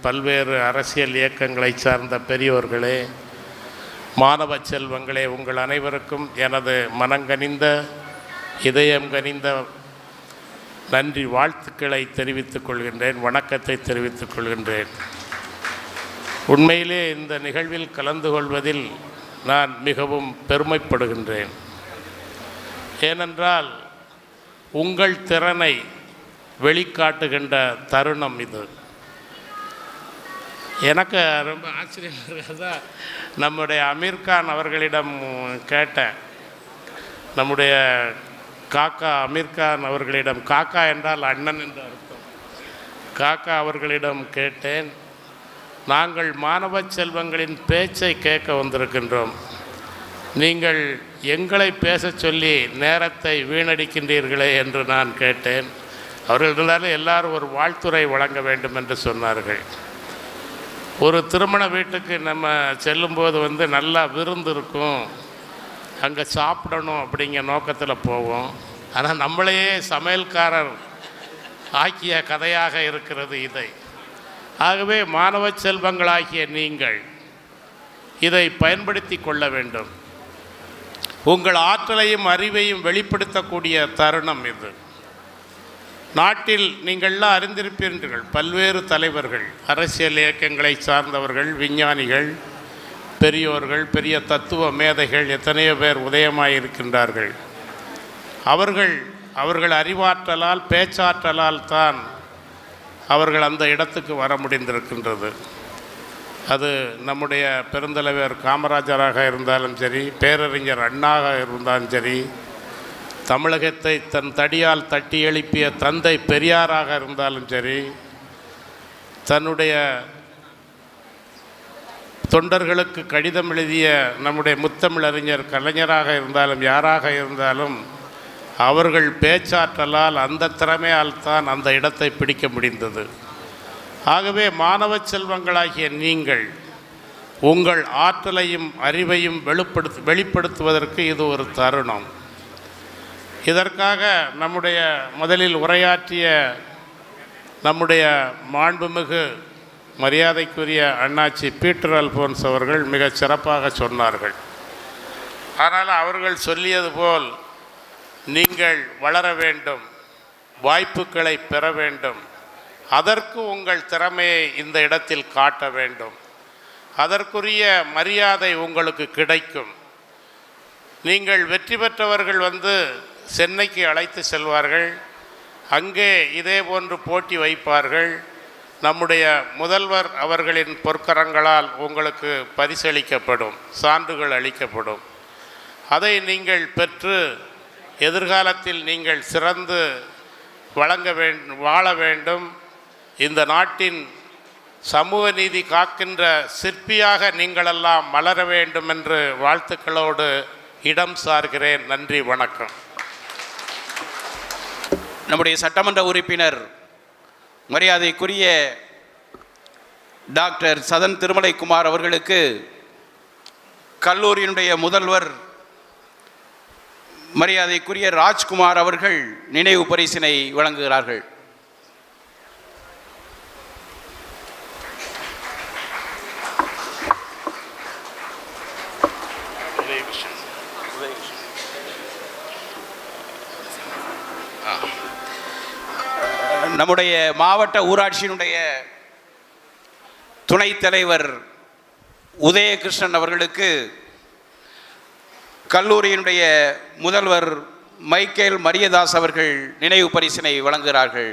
பல்வேறு அரசியல் இயக்கங்களை சார்ந்த பெரியோர்களே, மாணவ செல்வங்களே, உங்கள் அனைவருக்கும் எனது மனங்கனிந்த இதயம் கனிந்த நன்றி வாழ்த்துக்களை தெரிவித்துக் கொள்கின்றேன், வணக்கத்தை தெரிவித்துக் கொள்கின்றேன். உண்மையிலே இந்த நிகழ்வில் கலந்து கொள்வதில் நான் மிகவும் பெருமைப்படுகின்றேன். ஏனென்றால் உங்கள் திறனை வெளிக்காட்டுகின்ற தருணம் இது. எனக்கு ரொம்ப ஆச்சரியமாக இருக்கிறதா, நம்முடைய அமீர்கான் அவர்களிடம் கேட்டேன், நம்முடைய காக்கா அமீர்கான் அவர்களிடம், காக்கா என்றால் அண்ணன் என்று அர்த்தம், காக்கா அவர்களிடம் கேட்டேன், நாங்கள் மாணவ செல்வங்களின் பேச்சை கேட்க வந்திருக்கின்றோம், நீங்கள் எங்களை பேசச் சொல்லி நேரத்தை வீணடிக்கின்றீர்களே என்று நான் கேட்டேன். அவர்கள் எல்லாரும் ஒரு வாழ்த்துரை வழங்க வேண்டும் என்று சொன்னார்கள். ஒரு திருமண வீட்டுக்கு நம்ம செல்லும்போது நல்லா விருந்து இருக்கும், அங்கே சாப்பிடணும் அப்படிங்கிற நோக்கத்தில் போவோம். ஆனால் நம்மளையே சமையல்காரர் ஆக்கிய கதையாக இருக்கிறது இதை. ஆகவே மாணவ செல்வங்களாகிய நீங்கள் இதை பயன்படுத்தி கொள்ள வேண்டும். உங்கள் ஆற்றலையும் அறிவையும் வெளிப்படுத்தக்கூடிய தருணம் இது. நாட்டில் நீங்கள்லாம் அறிந்திருப்பீர்கள், பல்வேறு தலைவர்கள், அரசியல் இயக்கங்களை சார்ந்தவர்கள், விஞ்ஞானிகள், பெரியோர்கள், பெரிய தத்துவ மேதைகள் எத்தனையோ பேர் உதயமாயிருக்கின்றார்கள். அவர்கள் அறிவாற்றலால், பேச்சாற்றலால் தான் அவர்கள் அந்த இடத்துக்கு வர முடிந்திருக்கின்றது. அது நம்முடைய பெருந்தலைவர் காமராஜராக இருந்தாலும் சரி, பேரறிஞர் அண்ணாக இருந்தாலும் சரி, தமிழகத்தை தன் தடியால் தட்டி எழுப்பிய தந்தை பெரியாராக இருந்தாலும் சரி, தன்னுடைய தொண்டர்களுக்கு கடிதம் எழுதிய நம்முடைய முத்தமிழறிஞர் கலைஞராக இருந்தாலும் யாராக இருந்தாலும் அவர்கள் பேச்சாற்றலால், அந்த திறமையால் தான் அந்த இடத்தை பிடிக்க முடிந்தது. ஆகவே மாணவ செல்வங்களாகிய நீங்கள் உங்கள் ஆற்றலையும் அறிவையும் வெளிப்படுத்துவதற்கு இது ஒரு தருணம். இதற்காக நம்முடைய முதலில் உரையாற்றிய நம்முடைய மாண்புமிகு மரியாதைக்குரிய அண்ணாச்சி பீட்டர் அல்போன்ஸ் அவர்கள் மிகச் சிறப்பாக சொன்னார்கள். ஆனால் அவர்கள் சொல்லியது போல் நீங்கள் வளர வேண்டும், வாய்ப்புகளை பெற வேண்டும், அதற்கு உங்கள் திறமையை இந்த இடத்தில் காட்ட வேண்டும். அதற்குரிய மரியாதை உங்களுக்கு கிடைக்கும். நீங்கள் வெற்றி பெற்றவர்கள் வந்து சென்னைக்கு அழைத்து செல்வார்கள். அங்கே இதே போன்று போட்டி வைப்பார்கள். நம்முடைய முதல்வர் அவர்களின் பொற்கரங்களால் உங்களுக்கு பரிசளிக்கப்படும், சான்றுகள் அளிக்கப்படும். அதை நீங்கள் பெற்று எதிர்காலத்தில் நீங்கள் சிறந்து வாழ வேண்டும். இந்த நாட்டின் சமூக நீதி காக்கின்ற சிற்பியாக நீங்களெல்லாம் மலர வேண்டும் என்று வாழ்த்துக்களோடு இடம் சார்கிறேன். நன்றி, வணக்கம். நம்முடைய சட்டமன்ற உறுப்பினர் மரியாதைக்குரிய டாக்டர் சதன் திருமலைக்குமார் அவர்களுக்கு கல்லூரியினுடைய முதல்வர் மரியாதைக்குரிய ராஜ்குமார் அவர்கள் நினைவு பரிசினை வழங்குகிறார்கள். நம்முடைய மாவட்ட ஊராட்சியினுடைய துணைத் தலைவர் உதயகிருஷ்ணன் அவர்களுக்கு கல்லூரியினுடைய முதல்வர் மைக்கேல் மரியதாஸ் அவர்கள் நினைவு பரிசினை வழங்குகிறார்கள்.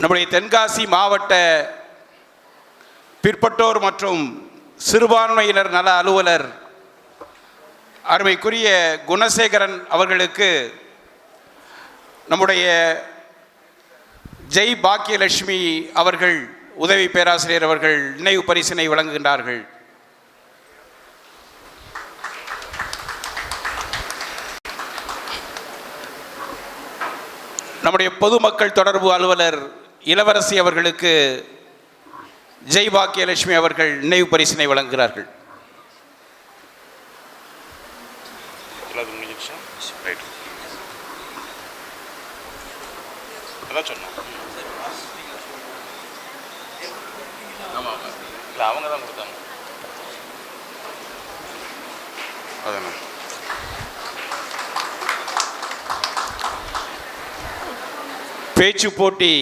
நம்முடைய தென்காசி மாவட்ட பிற்பட்டோர் மற்றும் சிறுபான்மையினர் நல அலுவலர் அருமைக்குரிய குணசேகரன் அவர்களுக்கு நம்முடைய ஜெய் பாக்கியலட்சுமி அவர்கள் உதவி பேராசிரியர் அவர்கள் நினைவு பரிசினை வழங்குகின்றார்கள். நம்முடைய பொதுமக்கள் தொடர்பு அலுவலர் இளவரசி அவர்களுக்கு ஜெய் பாக்கியலட்சுமி அவர்கள் நினைவு பரிசினை வழங்குகிறார்கள். அவங்க தான் கொடுத்தாங்க. பேச்சு போட்டி,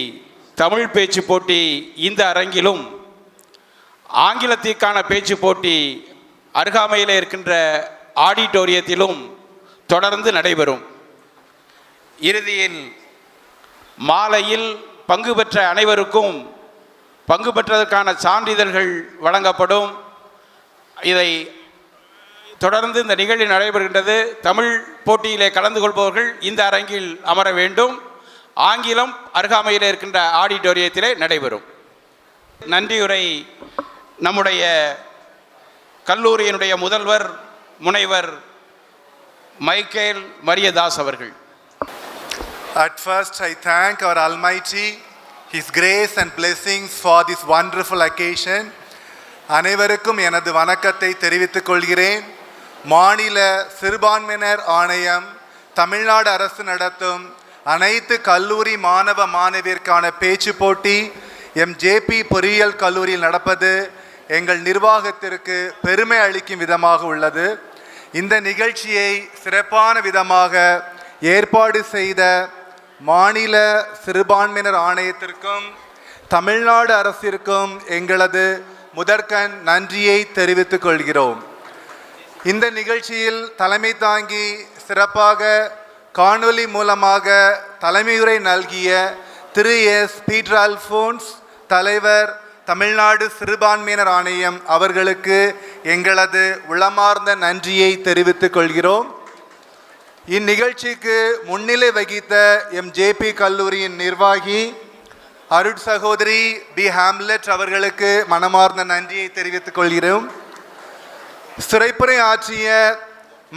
தமிழ் பேச்சு போட்டி இந்த அரங்கிலும், ஆங்கிலத்திற்கான பேச்சு போட்டி அருகாமையில் இருக்கின்ற ஆடிட்டோரியத்திலும் தொடர்ந்து நடைபெறும். இறுதியில் மாலையில் பங்கு பெற்ற அனைவருக்கும் பங்கு பெற்றதற்கான சான்றிதழ்கள் வழங்கப்படும். இதை தொடர்ந்து இந்த நிகழ்ச்சி நடைபெறுகின்றது. தமிழ் போட்டியிலே கலந்து கொள்பவர்கள் இந்த அரங்கில் அமர வேண்டும். ஆங்கிலம் அருகாமையில் இருக்கின்ற ஆடிட்டோரியத்திலே நடைபெறும். நன்றியுரை நம்முடைய கல்லூரியினுடைய முதல்வர் முனைவர் மைக்கேல் மரியதாஸ் அவர்கள். At first, I thank our Almighty, His grace and blessings for this wonderful occasion. அனைவருக்கும் எனது வணக்கத்தை தெரிவித்துக் கொள்கிறேன். மாநில சிறுபான்மையினர் ஆணையம் தமிழ்நாடு அரசு நடத்தும் அனைத்து கல்லூரி மாணவ மாணவியருக்கான பேச்சு போட்டி எம்ஜேபி பொறியியல் கல்லூரியில் நடப்பது எங்கள் நிர்வாகத்திற்கு பெருமை அளிக்கும் விதமாக உள்ளது. இந்த நிகழ்ச்சியை சிறப்பான விதமாக ஏற்பாடு செய்த மாநில சிறுபான்மையினர் ஆணையத்திற்கும் தமிழ்நாடு அரசிற்கும் எங்களது முதற்கண் நன்றியை தெரிவித்துக் கொள்கிறோம். இந்த நிகழ்ச்சியில் தலைமை தாங்கி சிறப்பாக காணொலி மூலமாக தலைமையுரை நல்கிய திரு எஸ் பீட்டர் அல்ஃபோன்ஸ் தலைவர் தமிழ்நாடு சிறுபான்மையினர் ஆணையம் அவர்களுக்கு எங்களது உளமார்ந்த நன்றியை தெரிவித்துக் கொள்கிறோம். இந்நிகழ்ச்சிக்கு முன்னிலை வகித்த எம்ஜேபி கல்லூரியின் நிர்வாகி அருட் சகோதரி பி ஹாம்லெட் அவர்களுக்கு மனமார்ந்த நன்றியை தெரிவித்துக் கொள்கிறோம். சிறைப்புரை ஆற்றிய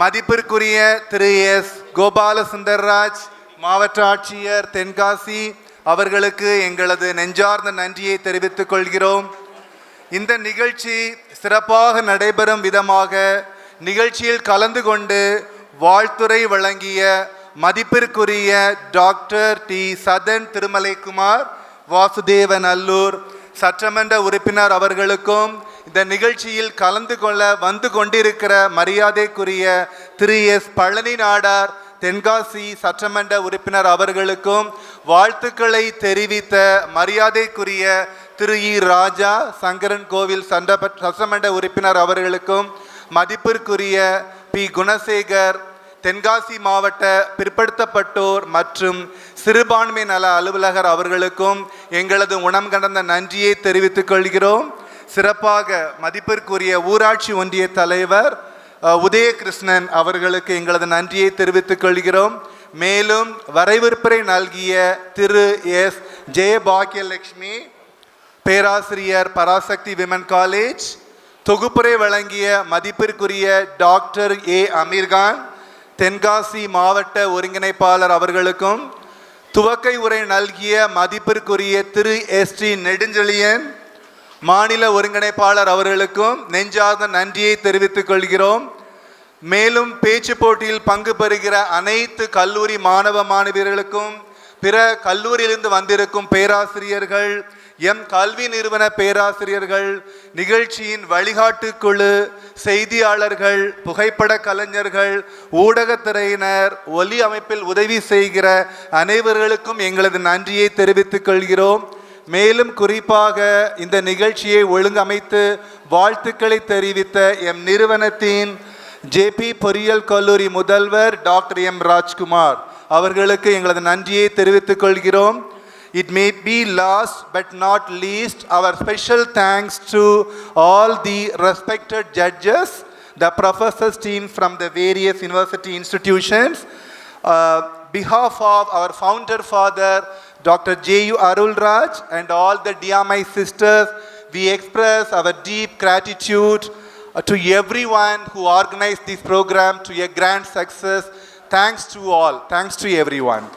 மதிப்பிற்குரிய திரு எஸ் கோபால சுந்தர்ராஜ் மாவட்ட ஆட்சியர் தென்காசி அவர்களுக்கு எங்களது நெஞ்சார்ந்த நன்றியை தெரிவித்துக் கொள்கிறோம். இந்த நிகழ்ச்சி சிறப்பாக நடைபெறும் விதமாக நிகழ்ச்சியில் கலந்து கொண்டு வாழ்த்துரை வழங்கிய மதிப்பிற்குரிய டாக்டர் டி சதன் திருமலைக்குமார் வாசுதேவன் அல்லூர் சட்டமன்ற உறுப்பினர் அவர்களுக்கும் இந்த நிகழ்ச்சியில் கலந்து கொள்ள வந்து கொண்டிருக்கிற மரியாதைக்குரிய திரு எஸ் பழனி நாடார் தென்காசி சட்டமன்ற உறுப்பினர் அவர்களுக்கும் வாழ்த்துக்களை தெரிவித்த மரியாதைக்குரிய திரு இ ராஜா சங்கரன் கோவில் சட்டமன்ற உறுப்பினர் அவர்களுக்கும் மதிப்பிற்குரிய பி குணசேகர் தென்காசி மாவட்ட பிற்படுத்தப்பட்டோர் மற்றும் சிறுபான்மை நல அலுவலகர் அவர்களுக்கும் எங்களது உணம் கடந்த நன்றியை தெரிவித்துக் கொள்கிறோம். சிறப்பாக மதிப்பிற்குரிய ஊராட்சி ஒன்றிய தலைவர் உதயகிருஷ்ணன் அவர்களுக்கு எங்களது நன்றியை தெரிவித்துக் கொள்கிறோம். மேலும் வரவேற்புரை நல்கிய திரு எஸ் ஜெயபாக்கியலட்சுமி பேராசிரியர் பராசக்தி விமன் காலேஜ், தொகுப்புரை வழங்கிய மதிப்பிற்குரிய டாக்டர் ஏ அமீர்கான் தென்காசி மாவட்ட ஒருங்கிணைப்பாளர் அவர்களுக்கும், துவக்கை உரை நல்கிய மதிப்பிற்குரிய திரு எஸ்டி நெடுஞ்செழியன் மாநில ஒருங்கிணைப்பாளர் அவர்களுக்கும் நெஞ்சார்ந்த நன்றியை தெரிவித்துக் கொள்கிறோம். மேலும் பேச்சு போட்டியில் பங்கு பெறுகிற அனைத்து கல்லூரி மாணவ மாணவியர்களுக்கும், பிற கல்லூரியிலிருந்து வந்திருக்கும் பேராசிரியர்கள், எம் கல்வி நிறுவன பேராசிரியர்கள், நிகழ்ச்சியின் வழிகாட்டு குழு, செய்தியாளர்கள், புகைப்பட கலைஞர்கள், ஊடகத்துறையினர், ஒலி அமைப்பில் உதவி செய்கிற அனைவர்களுக்கும் எங்களது நன்றியை தெரிவித்துக் கொள்கிறோம். மேலும் குறிப்பாக இந்த நிகழ்ச்சியை ஒழுங்கமைத்து வாழ்த்துக்களை தெரிவித்த எம் நிறுவனத்தின் ஜேபி பொறியியல் கல்லூரி முதல்வர் டாக்டர் எம் ராஜ்குமார் அவர்களுக்கு எங்களது நன்றியை தெரிவித்துக் கொள்கிறோம். It may be last but not least, our special thanks to all the respected judges, the professors team from the various university institutions. Behalf of our founder father, Dr. J.U. Arulraj, and all the DMI sisters, we express our deep gratitude to everyone who organized this program to a grand success. Thanks to all. Thanks to everyone.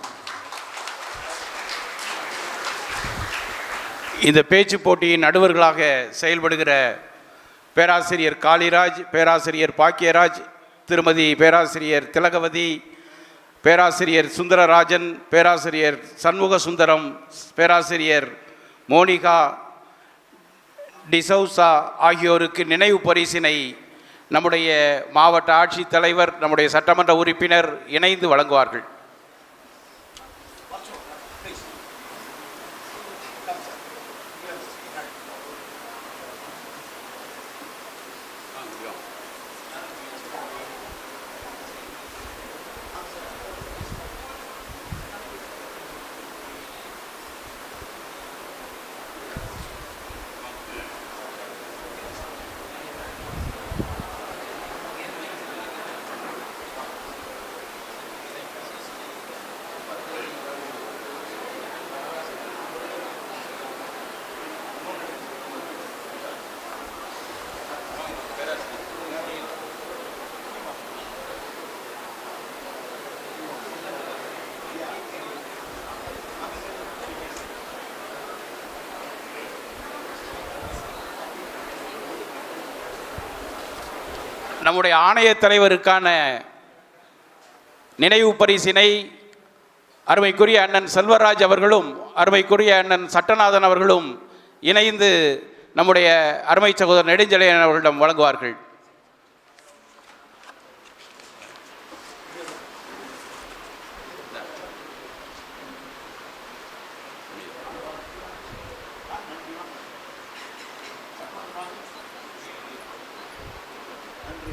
இந்த பேச்சு போட்டியின் நடுவர்களாக செயல்படுகிற பேராசிரியர் காளிராஜ், பேராசிரியர் பாக்கியராஜ், திருமதி பேராசிரியர் திலகவதி, பேராசிரியர் சுந்தரராஜன், பேராசிரியர் சண்முக சுந்தரம், பேராசிரியர் மோனிகா டிசௌசா ஆகியோருக்கு நினைவு பரிசினை நம்முடைய மாவட்ட ஆட்சித்தலைவர், நம்முடைய சட்டமன்ற உறுப்பினர் இணைந்து வழங்குவார்கள். நம்முடைய ஆணைய தலைவருக்கான நினைவு பரிசினை அருமைக்குரிய அண்ணன் செல்வராஜ் அவர்களும் அருமைக்குரிய அண்ணன் சட்டநாதன் அவர்களும் இணைந்து நம்முடைய அருமை சகோதரர் நெடுஞ்செழியன் அவர்களிடம் வழங்குவார்கள். நன்றி.